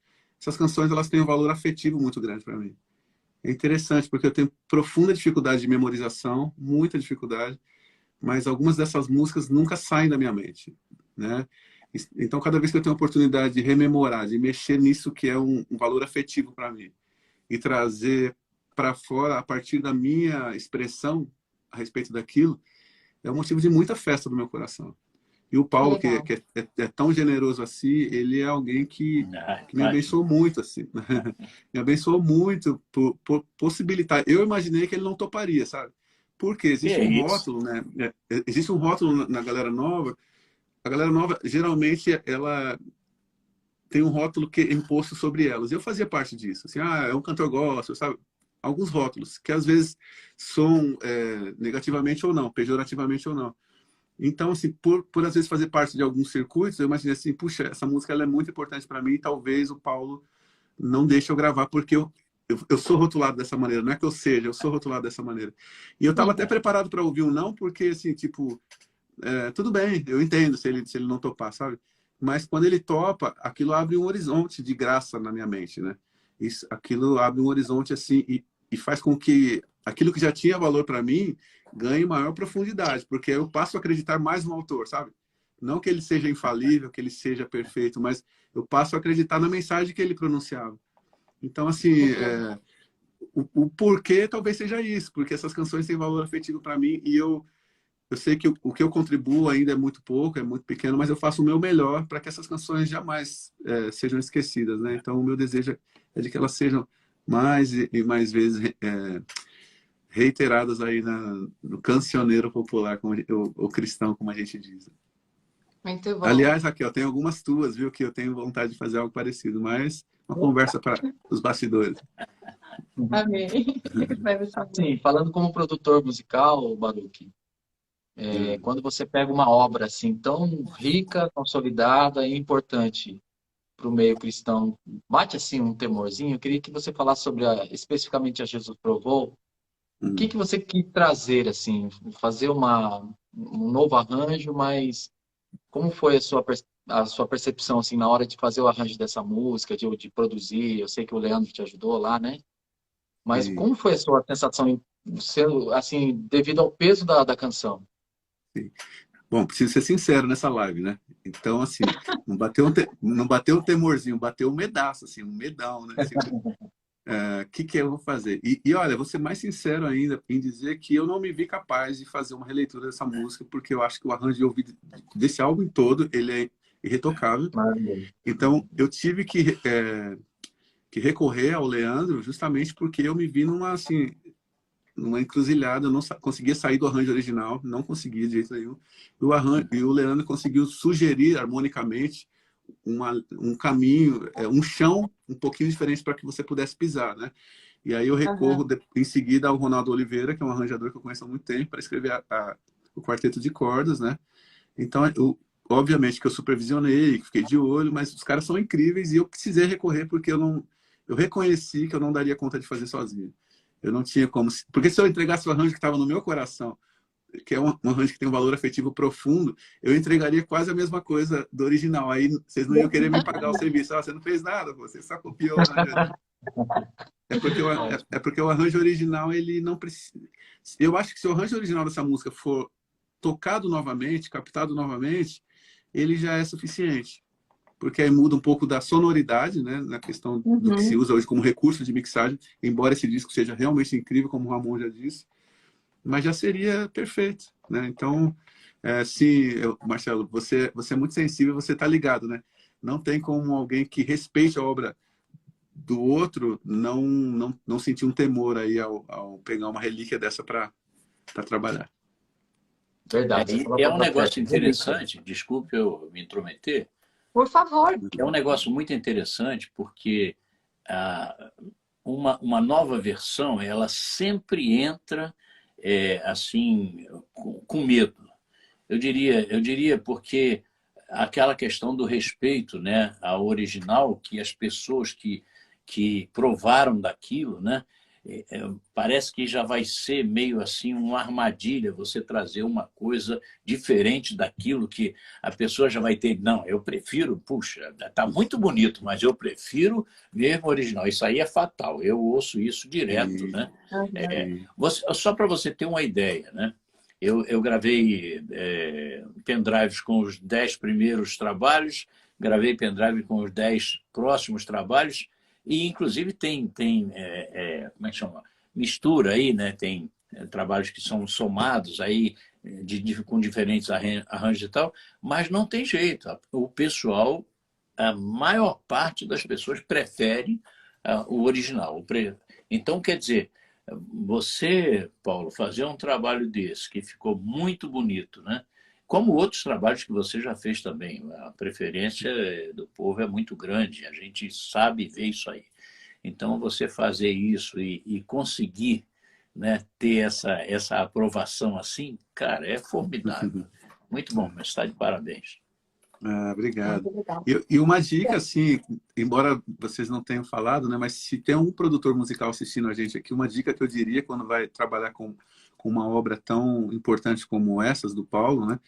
Essas canções, elas têm um valor afetivo muito grande para mim. É interessante, porque eu tenho profunda dificuldade de memorização, muita dificuldade, mas algumas dessas músicas nunca saem da minha mente, né? Então, cada vez que eu tenho a oportunidade de rememorar, de mexer nisso que é um valor afetivo para mim, e trazer para fora, a partir da minha expressão a respeito daquilo, é um motivo de muita festa do meu coração. E o Paulo, que é tão generoso assim, ele é alguém que me abençoou muito, assim. Me abençoou muito por possibilitar. Eu imaginei que ele não toparia, sabe? Porque existe um rótulo, né? Existe um rótulo na galera nova. A galera nova, geralmente, ela tem um rótulo que é imposto sobre elas. Eu fazia parte disso. Assim, é um cantor gospel, sabe? Alguns rótulos, que às vezes são negativamente ou não, pejorativamente ou não. Então, assim, por às vezes fazer parte de alguns circuitos, eu imaginei assim, puxa, essa música ela é muito importante para mim e talvez o Paulo não deixe eu gravar, porque eu sou rotulado dessa maneira. Não é que eu seja, eu sou rotulado dessa maneira. E eu estava até preparado para ouvir um não, porque, assim, tipo, tudo bem, eu entendo se ele não topar, sabe? Mas quando ele topa, aquilo abre um horizonte de graça na minha mente, né? Aquilo abre um horizonte, assim, e faz com que aquilo que já tinha valor para mim ganhe maior profundidade, porque eu passo a acreditar mais no autor, sabe? Não que ele seja infalível, que ele seja perfeito, mas eu passo a acreditar na mensagem que ele pronunciava. Então, assim, o porquê talvez seja isso, porque essas canções têm valor afetivo para mim e eu sei que o que eu contribuo ainda é muito pouco, é muito pequeno, mas eu faço o meu melhor para que essas canções jamais sejam esquecidas, né? Então, o meu desejo é de que elas sejam mais e mais vezes reiteradas aí no cancioneiro popular, o cristão, como a gente diz. Muito bom. Aliás, Raquel, tem algumas tuas, viu, que eu tenho vontade de fazer algo parecido, mas uma conversa para os bastidores. Amém. Sim, falando como produtor musical, Baruch, quando você pega uma obra assim tão rica, consolidada e importante para o meio cristão, bate assim um temorzinho. Eu queria que você falasse sobre especificamente a Jesus Provou. O que você quis trazer, assim, fazer um novo arranjo, mas como foi a sua percepção, assim, na hora de fazer o arranjo dessa música, de produzir? Eu sei que o Leandro te ajudou lá, né? Mas como foi a sua sensação, sendo, assim, devido ao peso da canção? Sim. Bom, preciso ser sincero nessa live, né? Então, assim, não bateu um temorzinho, bateu um medaço, assim, um medão, né? Assim, que eu vou fazer? E olha, vou ser mais sincero ainda em dizer que eu não me vi capaz de fazer uma releitura dessa música, porque eu acho que o arranjo de ouvido desse álbum todo, ele é irretocável. Então, eu tive que recorrer ao Leandro justamente porque eu me vi numa encruzilhada, eu não conseguia sair do arranjo original, não conseguia de jeito nenhum. E o Leandro conseguiu sugerir harmonicamente um caminho, um chão um pouquinho diferente para que você pudesse pisar, né? E aí eu recorro em seguida ao Ronaldo Oliveira, que é um arranjador que eu conheço há muito tempo, para escrever o quarteto de cordas, né? Então, obviamente que eu supervisionei, fiquei de olho, mas os caras são incríveis e eu precisei recorrer porque eu reconheci que eu não daria conta de fazer sozinho. Eu não tinha como... Porque se eu entregasse o arranjo que estava no meu coração, que é um arranjo que tem um valor afetivo profundo, eu entregaria quase a mesma coisa do original. Aí vocês não iam querer me pagar o serviço. Você não fez nada, você só copiou o arranjo. É porque o arranjo original, ele não precisa... Eu acho que se o arranjo original dessa música for tocado novamente, captado novamente, ele já é suficiente. Porque aí muda um pouco da sonoridade, né, na questão do que se usa hoje como recurso de mixagem, embora esse disco seja realmente incrível, como o Ramon já disse, mas já seria perfeito, né? Então, Marcelo, você é muito sensível, você está ligado, né? Não tem como alguém que respeite a obra do outro não sentir um temor aí ao pegar uma relíquia dessa para trabalhar. Verdade. É um negócio interessante, desculpe eu me intrometer. Por favor. É um negócio muito interessante porque uma nova versão, ela sempre entra assim, com medo. Eu diria porque aquela questão do respeito, né, ao original, que as pessoas que provaram daquilo, né, parece que já vai ser meio assim uma armadilha você trazer uma coisa diferente daquilo que a pessoa já vai ter. Não, eu prefiro, puxa, está muito bonito, mas eu prefiro mesmo o original. Isso aí é fatal, eu ouço isso direto, né? Só para você ter uma ideia, né? Eu gravei pendrives com os 10 primeiros trabalhos, gravei pendrive com os 10 próximos trabalhos, e, inclusive, tem como é que chama? Mistura aí, né? Tem trabalhos que são somados aí com diferentes arranjos e tal, mas não tem jeito. O pessoal, a maior parte das pessoas prefere o original. Então, quer dizer, você, Paulo, fazer um trabalho desse, que ficou muito bonito, né? Como outros trabalhos que você já fez também. A preferência do povo é muito grande, a gente sabe ver isso aí. Então, você fazer isso e conseguir, né, ter essa aprovação assim, cara, é formidável. Muito bom, mas está de parabéns. Obrigado. E uma dica, assim, embora vocês não tenham falado, né, mas se tem um produtor musical assistindo a gente aqui, uma dica que eu diria quando vai trabalhar com uma obra tão importante como essas do Paulo, né,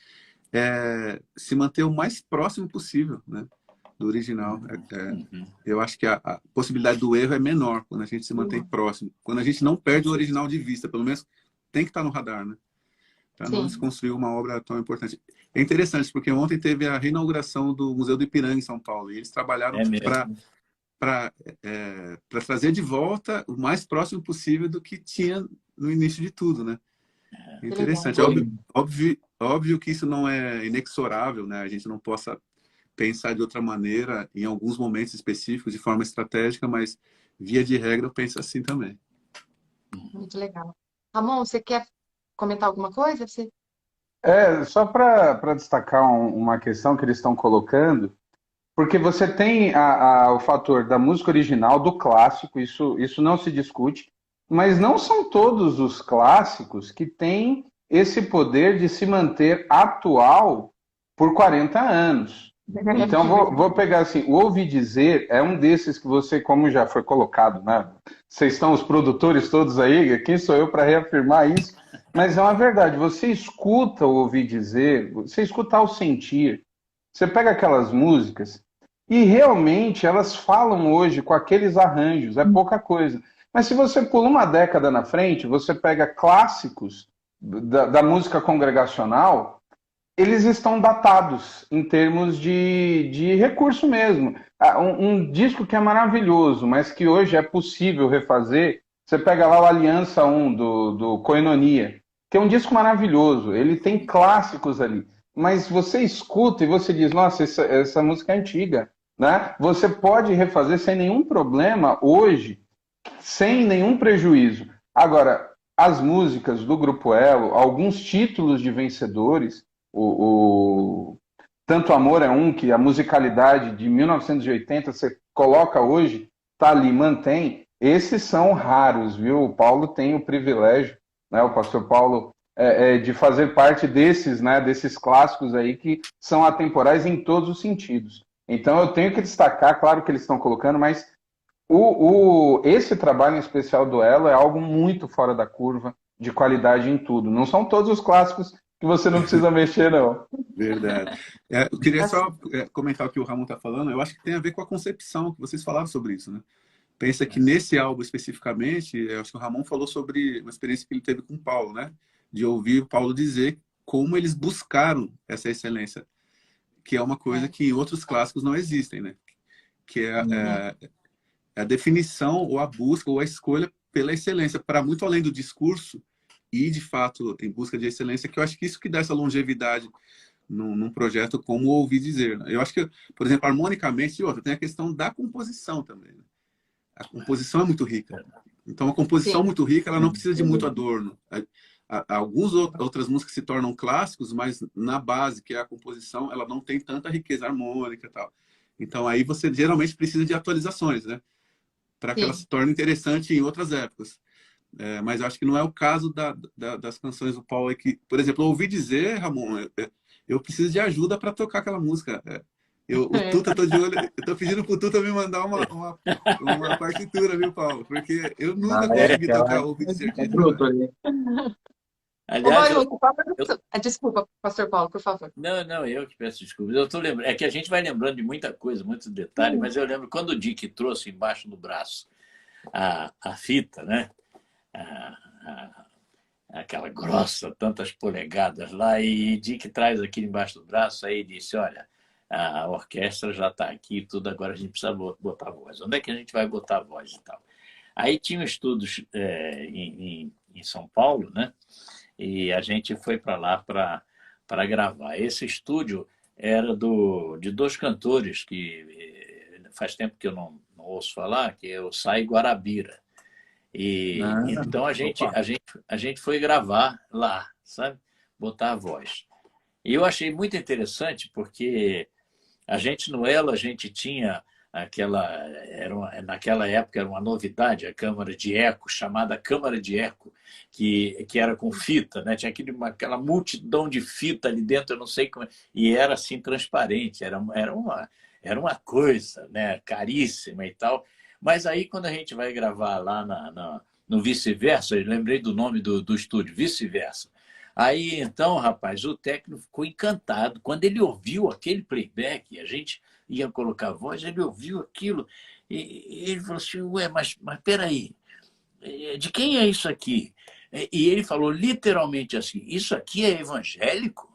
é se manter o mais próximo possível, né, do original. Eu acho que a possibilidade do erro é menor quando a gente se mantém próximo. Quando a gente não perde o original de vista, pelo menos tem que estar no radar, né? Para não se construir uma obra tão importante. É interessante, porque ontem teve a reinauguração do Museu do Ipiranga em São Paulo, e eles trabalharam para trazer de volta o mais próximo possível do que tinha no início de tudo, né? Interessante. Óbvio que isso não é inexorável, né? A gente não possa pensar de outra maneira em alguns momentos específicos, de forma estratégica, mas via de regra eu penso assim também. Muito legal. Ramon, você quer comentar alguma coisa? Só para destacar uma questão que eles estão colocando, porque você tem o fator da música original, do clássico, isso não se discute, mas não são todos os clássicos que têm esse poder de se manter atual por 40 anos. Então, vou pegar assim, o Ouvi Dizer é um desses que você, como já foi colocado, né? Vocês estão os produtores todos aí, quem sou eu para reafirmar isso? Mas é uma verdade, você escuta o Ouvi Dizer, você escuta ao sentir, você pega aquelas músicas e realmente elas falam hoje com aqueles arranjos, é pouca coisa. Mas se você pula uma década na frente, você pega clássicos da música congregacional, eles estão datados em termos de recurso mesmo. Um disco que é maravilhoso, mas que hoje é possível refazer, você pega lá o Aliança 1 do Koinonia, que é um disco maravilhoso, ele tem clássicos ali, mas você escuta e você diz, nossa, essa música é antiga, né? Você pode refazer sem nenhum problema hoje, sem nenhum prejuízo. Agora, as músicas do Grupo Elo, alguns títulos de vencedores, Tanto Amor é um, que a musicalidade de 1980 você coloca hoje, tá ali, mantém. Esses são raros, viu? O Paulo tem o privilégio, né, o pastor Paulo, de fazer parte desses, né, desses clássicos aí que são atemporais em todos os sentidos. Então eu tenho que destacar, claro que eles estão colocando, mas esse trabalho em especial do Elo é algo muito fora da curva, de qualidade em tudo. Não são todos os clássicos que você não precisa mexer, não. Verdade. Eu queria só comentar o que o Ramon está falando. Eu acho que tem a ver com a concepção, que vocês falaram sobre isso, né? Pensa que nesse álbum especificamente, eu acho que o Ramon falou sobre uma experiência que ele teve com o Paulo, né? De ouvir o Paulo dizer como eles buscaram essa excelência, que é uma coisa que em outros clássicos não existem, né? Que é a definição, ou a busca, ou a escolha pela excelência, para muito além do discurso, e, de fato, em busca de excelência, que eu acho que isso que dá essa longevidade num projeto como Ouvi Dizer. Eu acho que, por exemplo, harmonicamente, tem a questão da composição também. Né? A composição é muito rica. Então, a composição muito rica, ela não precisa de muito adorno. Algumas outras músicas se tornam clássicos, mas na base, que é a composição, ela não tem tanta riqueza harmônica e tal. Então, aí você geralmente precisa de atualizações, né? Para que ela se torne interessante em outras épocas. Mas acho que não é o caso das canções do Paulo. Que, por exemplo, eu ouvi dizer, Ramon, eu preciso de ajuda para tocar aquela música. O Tuta, tô de olho, eu tô pedindo pro Tuta me mandar uma partitura, viu, Paulo? Porque eu nunca consegui tocar ouvi dizer que bruto ali. Ô, Aliás, Baruch, desculpa, pastor Paulo, por favor. não, eu que peço desculpas. Eu tô lembrando, é que a gente vai lembrando de muita coisa, muitos detalhes, mas eu lembro quando o Dick trouxe embaixo do braço a fita, né? Aquela grossa, tantas polegadas lá, e Dick traz aqui embaixo do braço, aí disse, olha, a orquestra já está aqui, tudo, agora a gente precisa botar a voz. Onde é que a gente vai botar a voz e tal? Aí tinha estudos em São Paulo, né? E a gente foi para lá para gravar. Esse estúdio era de dois cantores que faz tempo que eu não ouço falar, que é o Sai Guarabira. Então a gente foi gravar lá, sabe? Botar a voz. E eu achei muito interessante porque a gente no Elo, a gente tinha naquela época era uma novidade, a câmara de eco, chamada câmara de eco, que era com fita, né? Tinha aquela multidão de fita ali dentro, eu não sei como, e era assim transparente, era uma coisa, né? Caríssima e tal. Mas aí quando a gente vai gravar lá no Vice-Versa, eu lembrei do nome do estúdio, Vice-Versa. Aí, então, rapaz, o técnico ficou encantado. Quando ele ouviu aquele playback, a gente ia colocar a voz, ele ouviu aquilo e ele falou assim, ué, mas peraí, de quem é isso aqui? E ele falou literalmente assim, isso aqui é evangélico?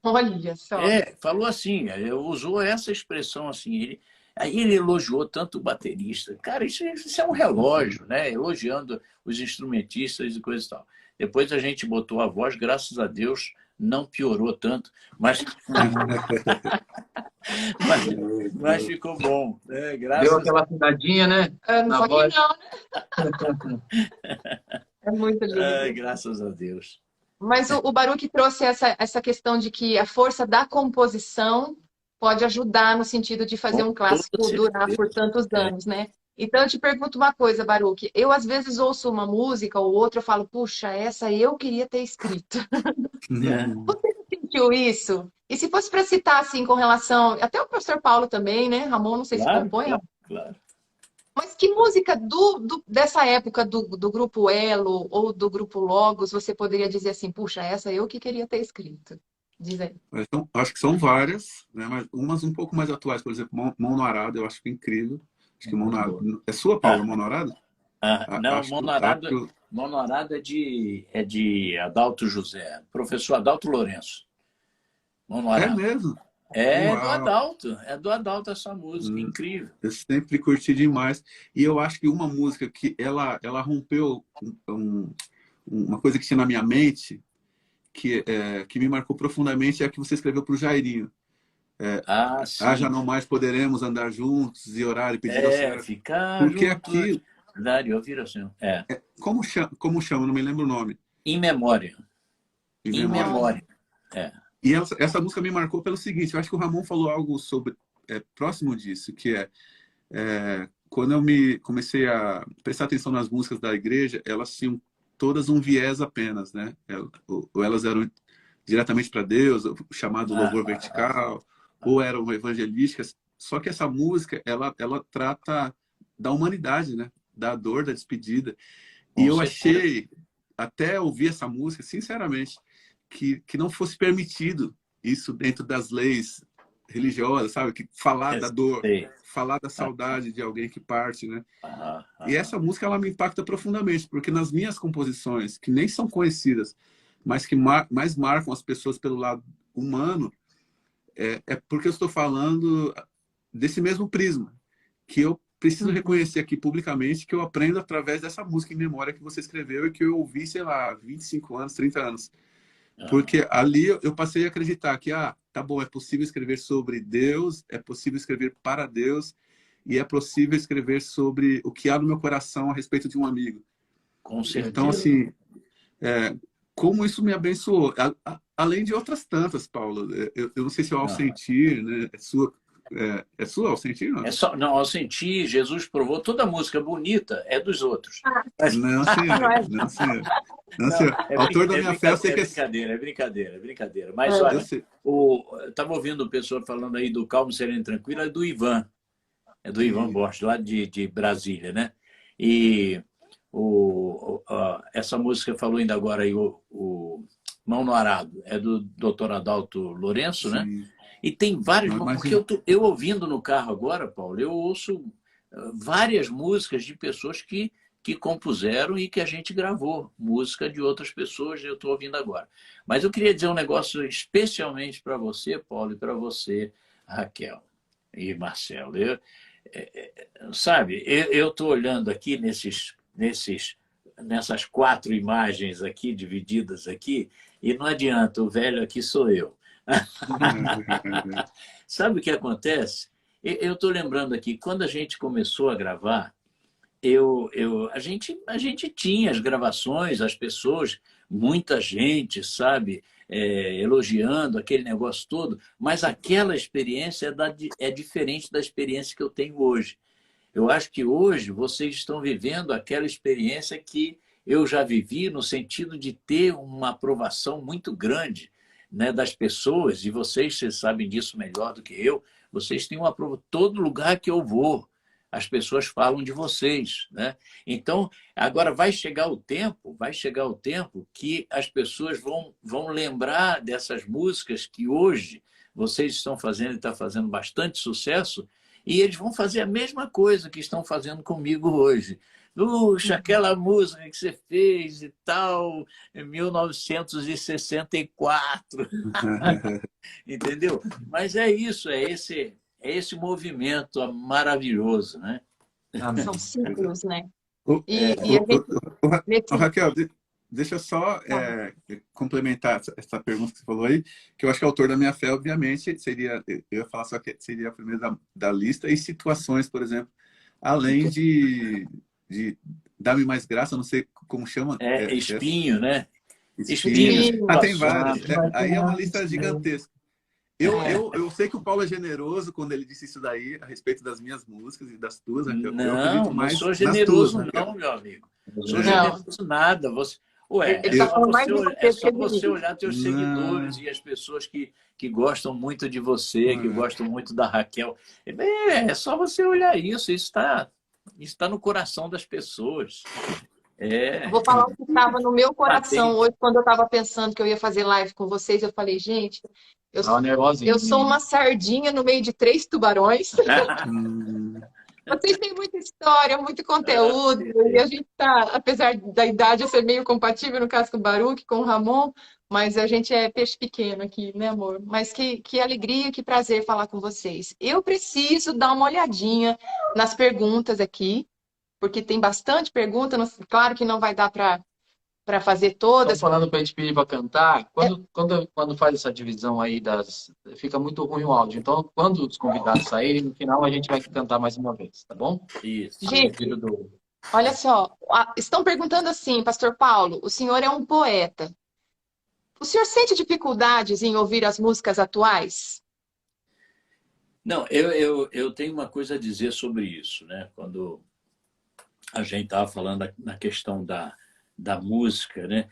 Olha só. Falou assim, usou essa expressão assim, aí ele elogiou tanto o baterista. Cara, isso é um relógio, né? Elogiando os instrumentistas e coisa e tal. Depois a gente botou a voz, graças a Deus, não piorou tanto, mas ficou bom. Né? Deu aquela afinadinha, né? Só que voz. não, né? É muito lindo. Graças a Deus. Mas o Baruch trouxe essa questão de que a força da composição pode ajudar no sentido de fazer um clássico durar por tantos anos, né? Então, eu te pergunto uma coisa, Baruch. Eu, às vezes, ouço uma música ou outra, eu falo, puxa, essa eu queria ter escrito. Você sentiu isso? E se fosse para citar, assim, com relação... Até o professor Paulo também, né? Ramon, não sei se compõe. Claro. Mas que música dessa época do Grupo Elo ou do Grupo Logos você poderia dizer assim, puxa, essa eu que queria ter escrito? Diz aí. Então, acho que são várias, né? Mas umas um pouco mais atuais, por exemplo, Mão no Arado, eu acho que é incrível. Acho que Mão no Arado... É sua, Paulo, Mão no Arado? Não, Mão no Arado é de Adalto José, professor Adalto Lourenço. Mão no Arado. É mesmo? É do Adalto essa música, incrível. Eu sempre curti demais. E eu acho que uma música que ela rompeu uma coisa que tinha na minha mente, que me marcou profundamente, é a que você escreveu para o Jairinho. Já não mais poderemos andar juntos e orar e pedir ao Senhor. Porque aquilo... Verdade, ouvir ao Senhor. Como chama? Não me lembro o nome. In Memória. In Memória. E essa música me marcou pelo seguinte, eu acho que o Ramon falou algo sobre próximo disso, que quando eu comecei a prestar atenção nas músicas da igreja, elas tinham todas um viés apenas, né? Ou elas eram diretamente para Deus, o chamado louvor vertical, ou eram evangelísticas. Só que essa música, ela trata da humanidade, né? Da dor, da despedida. E eu achei, até ouvir essa música, sinceramente, que não fosse permitido isso dentro das leis religiosas, sabe? Que falar da dor, falar da saudade de alguém que parte, né? E essa música, ela me impacta profundamente, porque nas minhas composições, que nem são conhecidas, mas que mais marcam as pessoas pelo lado humano, é porque eu estou falando desse mesmo prisma, que eu preciso reconhecer aqui publicamente, que eu aprendo através dessa música em memória que você escreveu e que eu ouvi, sei lá, 25 anos, 30 anos. Porque ali eu passei a acreditar que, tá bom, é possível escrever sobre Deus, é possível escrever para Deus, e é possível escrever sobre o que há no meu coração a respeito de um amigo. Com certeza. Então, assim, como isso me abençoou. Além de outras tantas, Paulo. Eu não sei se ao sentir, né, é sua, ao sentir, não? É só, não, ao sentir, Jesus provou, toda música bonita é dos outros. Mas, Não, senhor. Não, senhor. Não, senhor. Autor da minha fé, eu sei que é brincadeira. Mas olha, eu estava ouvindo o pessoal falando aí do Calmo, Sereno e Tranquilo, é do Ivan. É do Ivan Borges, lá de Brasília, né? E essa música falou ainda agora aí, o Mão no Arado, é do Dr. Adalto Lourenço, né? E tem vários, porque eu ouvindo no carro agora, Paulo, eu ouço várias músicas de pessoas que compuseram e que a gente gravou, música de outras pessoas, eu estou ouvindo agora. Mas eu queria dizer um negócio especialmente para você, Paulo, e para você, Raquel e Marcelo. Sabe, eu estou olhando aqui nessas 4 imagens aqui, divididas aqui, e não adianta, o velho aqui sou eu. Sabe o que acontece? Eu estou lembrando aqui, quando a gente começou a gravar, a gente tinha as gravações, as pessoas, muita gente, sabe, elogiando aquele negócio todo, mas aquela experiência é diferente da experiência que eu tenho hoje. Eu acho que hoje vocês estão vivendo aquela experiência que eu já vivi, no sentido de ter uma aprovação muito grande, né, das pessoas, e vocês sabem disso melhor do que eu, vocês têm uma aprovação. Todo lugar que eu vou, as pessoas falam de vocês, né? Então, agora vai chegar o tempo que as pessoas vão lembrar dessas músicas que hoje vocês estão fazendo e está fazendo bastante sucesso, e eles vão fazer a mesma coisa que estão fazendo comigo hoje. Puxa, aquela música que você fez e tal, em 1964. Entendeu? Mas é isso, é esse movimento maravilhoso, né? São ciclos, né? Raquel, deixa eu só complementar essa pergunta que você falou aí, que eu acho que o autor da minha fé, obviamente, seria, eu ia falar só que seria a primeira da lista, e situações, por exemplo, além de Dá-me Mais Graça, não sei como chama. Espinho, né? Espinho. Tem várias. Aí é uma lista gigantesca. Eu sei que o Paulo é generoso quando ele disse isso daí, a respeito das minhas músicas e das tuas. Não sou generoso não, meu amigo. Sou generoso nada. É só você olhar teus seguidores e as pessoas que gostam muito de você, que gostam muito da Raquel. É só você olhar isso. Isso está no coração das pessoas. Vou falar o que estava no meu coração hoje, quando eu estava pensando que eu ia fazer live com vocês. Eu falei, gente, eu sou uma sardinha no meio de 3 tubarões. Vocês têm muita história, muito conteúdo, e a gente está, apesar da idade eu ser meio compatível, no caso com o Baruch, com o Ramon, mas a gente é peixe pequeno aqui, né, amor? Mas que alegria, que prazer falar com vocês. Eu preciso dar uma olhadinha nas perguntas aqui, porque tem bastante pergunta, claro que não vai dar para fazer todas. Estão falando para a gente pedir para cantar. Quando faz essa divisão aí fica muito ruim o áudio. Então, quando os convidados saírem, no final a gente vai cantar mais uma vez, tá bom? Isso. Gente, olha só, estão perguntando assim, Pastor Paulo, o senhor é um poeta. O senhor sente dificuldades em ouvir as músicas atuais? Não, eu tenho uma coisa a dizer sobre isso, né? Quando a gente estava falando na questão da música, né?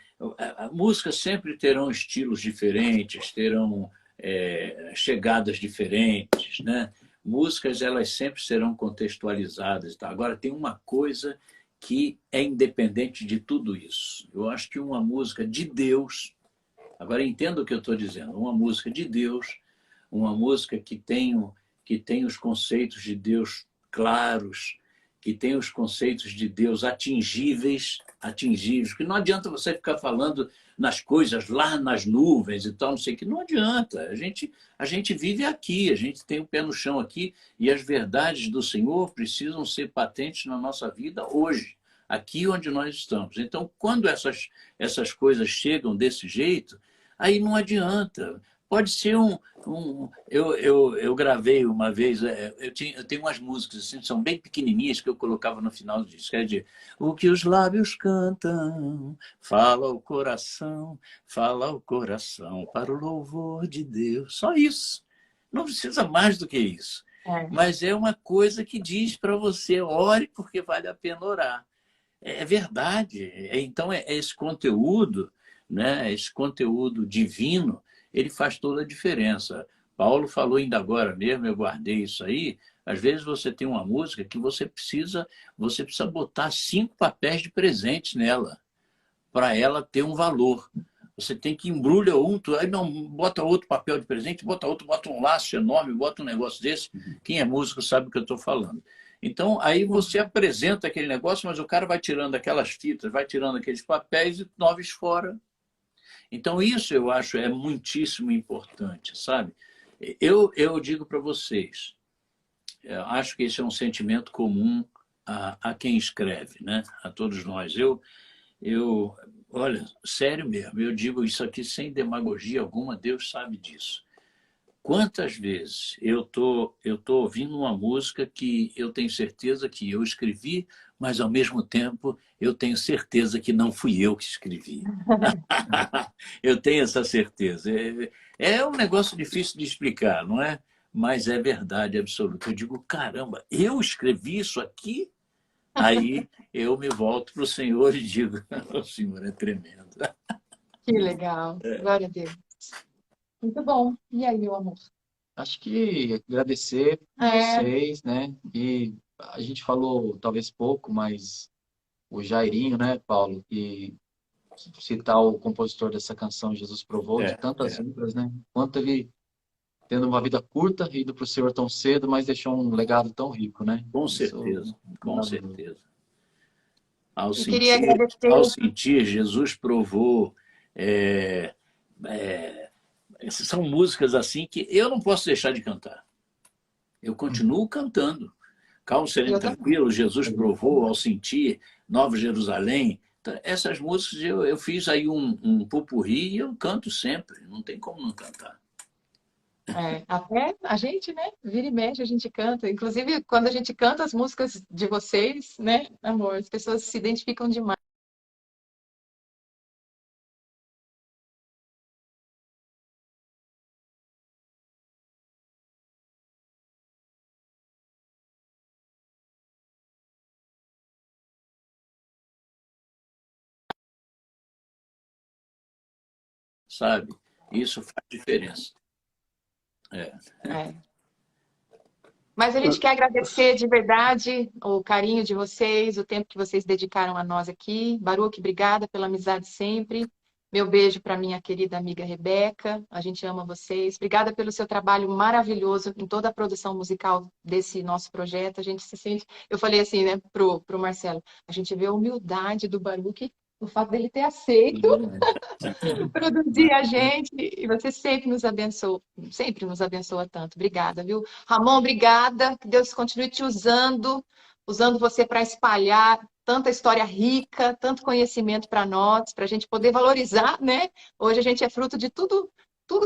A música sempre terão estilos diferentes, terão chegadas diferentes, né? Músicas, elas sempre serão contextualizadas. Tá? Agora, tem uma coisa que é independente de tudo isso. Eu acho que uma música de Deus, agora entenda o que eu estou dizendo, uma música de Deus, uma música que tem os conceitos de Deus claros, que tem os conceitos de Deus atingíveis, que não adianta você ficar falando nas coisas lá nas nuvens e tal, não sei o que, não adianta. A gente vive aqui, a gente tem o pé no chão aqui, e as verdades do Senhor precisam ser patentes na nossa vida hoje, aqui onde nós estamos. Então, quando essas coisas chegam desse jeito, aí não adianta. Pode ser eu gravei uma vez, eu tenho umas músicas assim, são bem pequenininhas, que eu colocava no final do disco, quer dizer, o que os lábios cantam, fala o coração para o louvor de Deus. Só isso. Não precisa mais do que isso. É. Mas é uma coisa que diz para você, ore porque vale a pena orar. É verdade. Então, esse conteúdo, né, esse conteúdo divino, ele faz toda a diferença. Paulo falou ainda agora mesmo, eu guardei isso aí. Às vezes você tem uma música que você precisa botar 5 papéis de presente nela, para ela ter um valor. Você tem que embrulhar um, aí não, bota outro papel de presente, bota outro, bota um laço enorme, bota um negócio desse. Quem é músico sabe o que eu estou falando. Então, aí você apresenta aquele negócio, mas o cara vai tirando aquelas fitas, vai tirando aqueles papéis e novos fora. Então, isso eu acho é muitíssimo importante, sabe? Eu digo para vocês, eu acho que esse é um sentimento comum a quem escreve, né? A todos nós. Olha, sério mesmo, eu digo isso aqui sem demagogia alguma, Deus sabe disso. Quantas vezes eu tô ouvindo uma música que eu tenho certeza que eu escrevi, mas ao mesmo tempo eu tenho certeza que não fui eu que escrevi. Eu tenho essa certeza. É um negócio difícil de explicar, não é? Mas é verdade absoluta. Eu digo, caramba, eu escrevi isso aqui? Aí eu me volto para o Senhor e digo, o Senhor é tremendo. Que legal. Glória a Deus. Muito bom. E aí, meu amor? Acho que agradecer vocês, né? E a gente falou talvez pouco, mas o Jairinho, né, Paulo, e citar o compositor dessa canção, Jesus Provou, de tantas outras, né? Quanto ele, tendo uma vida curta, ido para o Senhor tão cedo, mas deixou um legado tão rico, né? Com Isso certeza, é com maravilhoso. certeza. Ao Eu queria agradecer. sentir, Jesus provou. São músicas assim que eu não posso deixar de cantar. Eu continuo cantando. Calmo, sereno, Eu também. tranquilo, Jesus provou, ao sentir, Nova Jerusalém. Então, essas músicas eu fiz aí um popurrí e eu canto sempre. Não tem como não cantar. Até a gente, né? Vira e mexe, a gente canta. Inclusive, quando a gente canta as músicas de vocês, né, amor, as pessoas se identificam demais. Sabe? Isso faz diferença. É. Mas a gente quer agradecer de verdade o carinho de vocês, o tempo que vocês dedicaram a nós aqui. Baruque, obrigada pela amizade sempre. Meu beijo para minha querida amiga Rebeca. A gente ama vocês. Obrigada pelo seu trabalho maravilhoso em toda a produção musical desse nosso projeto. A gente se sente. Eu falei assim, né, pro Marcelo, a gente vê a humildade do Baruque, o fato dele ter aceito produzir a gente, e você sempre nos abençoa tanto. Obrigada, viu? Ramon, obrigada. Que Deus continue te usando você para espalhar tanta história rica, tanto conhecimento para nós, para a gente poder valorizar, né? Hoje a gente é fruto de tudo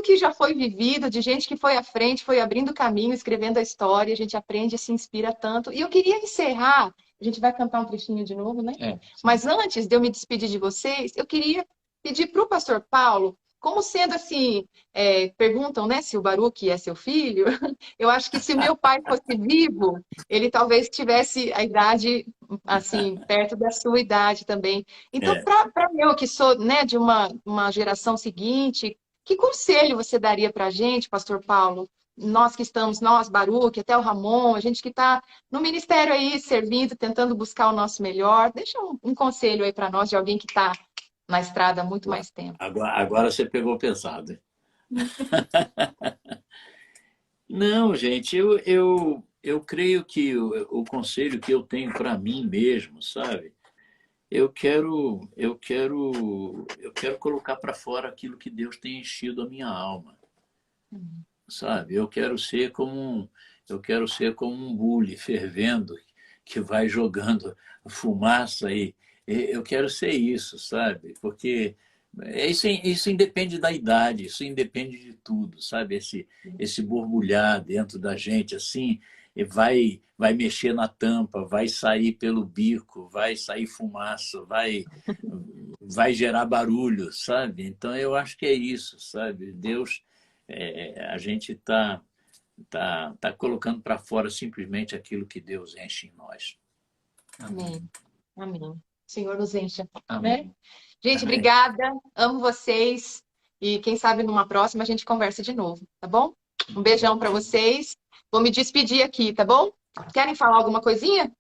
que já foi vivido, de gente que foi à frente, foi abrindo caminho, escrevendo a história, a gente aprende e se inspira tanto. E eu queria encerrar, a gente vai cantar um trechinho de novo, né? Mas antes de eu me despedir de vocês, eu queria pedir para o pastor Paulo, como sendo assim, perguntam, né, se o Baruque é seu filho, eu acho que se o meu pai fosse vivo, ele talvez tivesse a idade, assim, perto da sua idade também. Então, para eu, que sou, né, de uma geração seguinte, que conselho você daria para a gente, pastor Paulo? Nós que estamos, nós, Baruque, até o Ramon, a gente que está no ministério aí, servindo, tentando buscar o nosso melhor. Deixa um conselho aí para nós, de alguém que está na estrada há muito mais tempo. Agora você pegou pesado. Hein? Não, gente, eu creio que o conselho que eu tenho para mim mesmo, sabe? Eu quero colocar para fora aquilo que Deus tem enchido a minha alma, sabe? Eu quero ser como um bule fervendo que vai jogando fumaça e eu quero ser isso, sabe? Porque isso independe da idade, isso independe de tudo, sabe? Esse borbulhar dentro da gente, assim, vai mexer na tampa, vai sair pelo bico, vai sair fumaça, vai gerar barulho, sabe? Então, eu acho que é isso, sabe? Deus, a gente está tá colocando para fora simplesmente aquilo que Deus enche em nós. Amém. Amém. O Senhor nos encha, né? Amém. Gente, Amém. obrigada. Amo vocês. E quem sabe numa próxima a gente conversa de novo, tá bom? Um beijão para vocês. Vou me despedir aqui, tá bom? Querem falar alguma coisinha?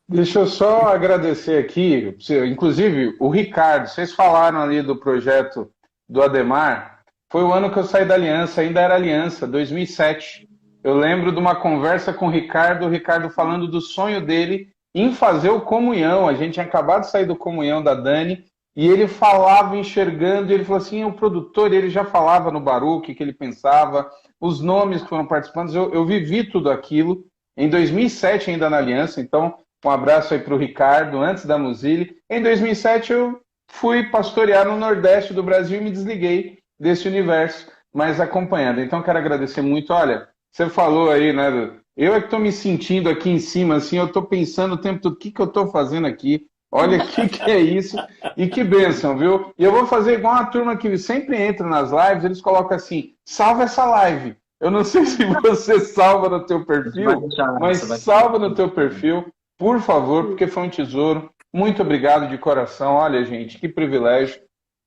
Deixa eu só agradecer aqui, inclusive o Ricardo, vocês falaram ali do projeto do Ademar, foi o ano que eu saí da Aliança, ainda era Aliança, 2007. Eu lembro de uma conversa com o Ricardo falando do sonho dele em fazer o Comunhão, a gente tinha acabado de sair do Comunhão da Dani, e ele falava enxergando, e ele falou assim, o produtor, ele já falava no Baruch, que ele pensava, os nomes que foram participantes, eu vivi tudo aquilo, em 2007 ainda na Aliança, então um abraço aí para o Ricardo, antes da Muzile. Em 2007 eu fui pastorear no Nordeste do Brasil e me desliguei desse universo, mas acompanhando. Então quero agradecer muito. Olha, você falou aí, né? Eu é que estou me sentindo aqui em cima, assim, eu estou pensando o tempo todo, o que eu estou fazendo aqui? Olha o que é isso. E que bênção, viu? E eu vou fazer igual uma turma que sempre entra nas lives, eles colocam assim, salva essa live. Eu não sei se você salva no teu perfil, mas salva no teu perfil. Por favor, porque foi um tesouro. Muito obrigado de coração. Olha, gente, que privilégio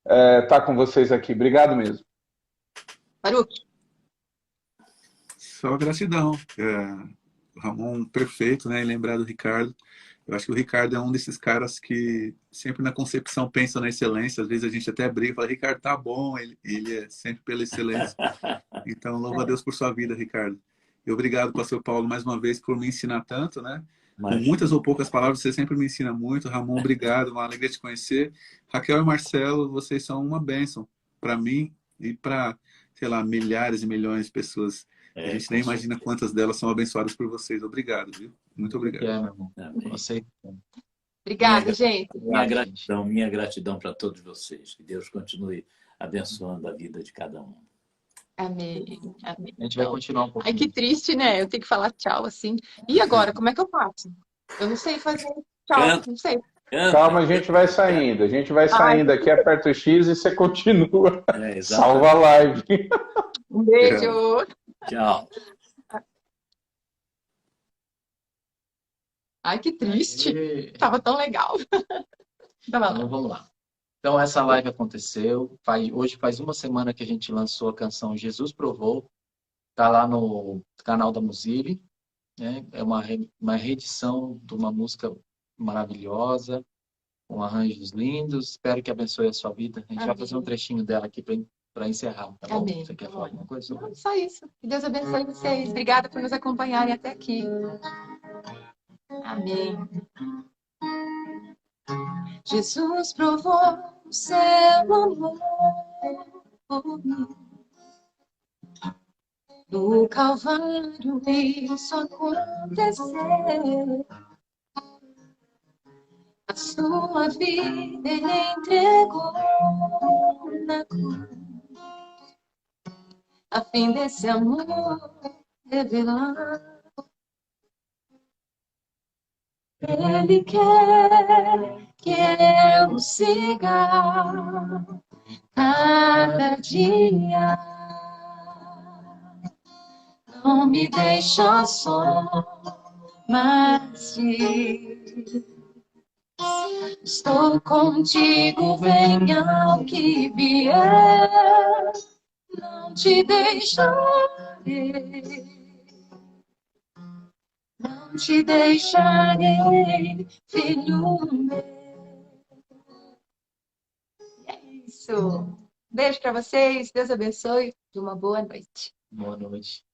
estar com vocês aqui. Obrigado mesmo. Baruch. Só gratidão. O Ramon, perfeito, né? E lembrar do Ricardo. Eu acho que o Ricardo é um desses caras que sempre na concepção pensa na excelência. Às vezes a gente até briga e fala, Ricardo, tá bom. Ele é sempre pela excelência. Então, louva a Deus por sua vida, Ricardo. E obrigado, pastor Paulo, mais uma vez, por me ensinar tanto, né? Com muitas ou poucas palavras, você sempre me ensina muito. Ramon, obrigado, uma alegria te conhecer. Raquel e Marcelo, vocês são uma bênção para mim e para, sei lá, milhares e milhões de pessoas. A gente nem imagina quantas delas são abençoadas por vocês. Obrigado, viu? Muito obrigado. Meu irmão. Você. Obrigada, gente. Minha gratidão para todos vocês. Que Deus continue abençoando a vida de cada um. Amém. Amém. A gente vai continuar um pouquinho. Ai, que triste, né? Eu tenho que falar tchau assim. E agora, como é que eu faço? Eu não sei fazer tchau, não sei. Calma, a gente vai saindo. A gente vai saindo aqui, aperta o X e você continua. Salva a live. Um beijo. Tchau. Ai, que triste. Tava tão legal. Então, vamos lá. Então, essa live aconteceu. Hoje faz uma semana que a gente lançou a canção Jesus Provou. Está lá no canal da Muzile. Né? É uma reedição de uma música maravilhosa, com arranjos lindos. Espero que abençoe a sua vida. A gente vai fazer um trechinho dela aqui para encerrar. Tá bom? Amém. Você quer falar alguma coisa? Não, só isso. Que Deus abençoe vocês. Obrigada por nos acompanharem até aqui. Amém. Jesus provou o seu amor por mim. No Calvário isso aconteceu. A sua vida ele entregou na cruz, a fim desse amor revelar. Ele quer que eu siga cada dia. Não me deixa só, mas estou contigo, venha o que vier. Não te deixarei. Não te deixarei, filho meu. É isso. Beijo para vocês. Deus abençoe e uma boa noite. Boa noite.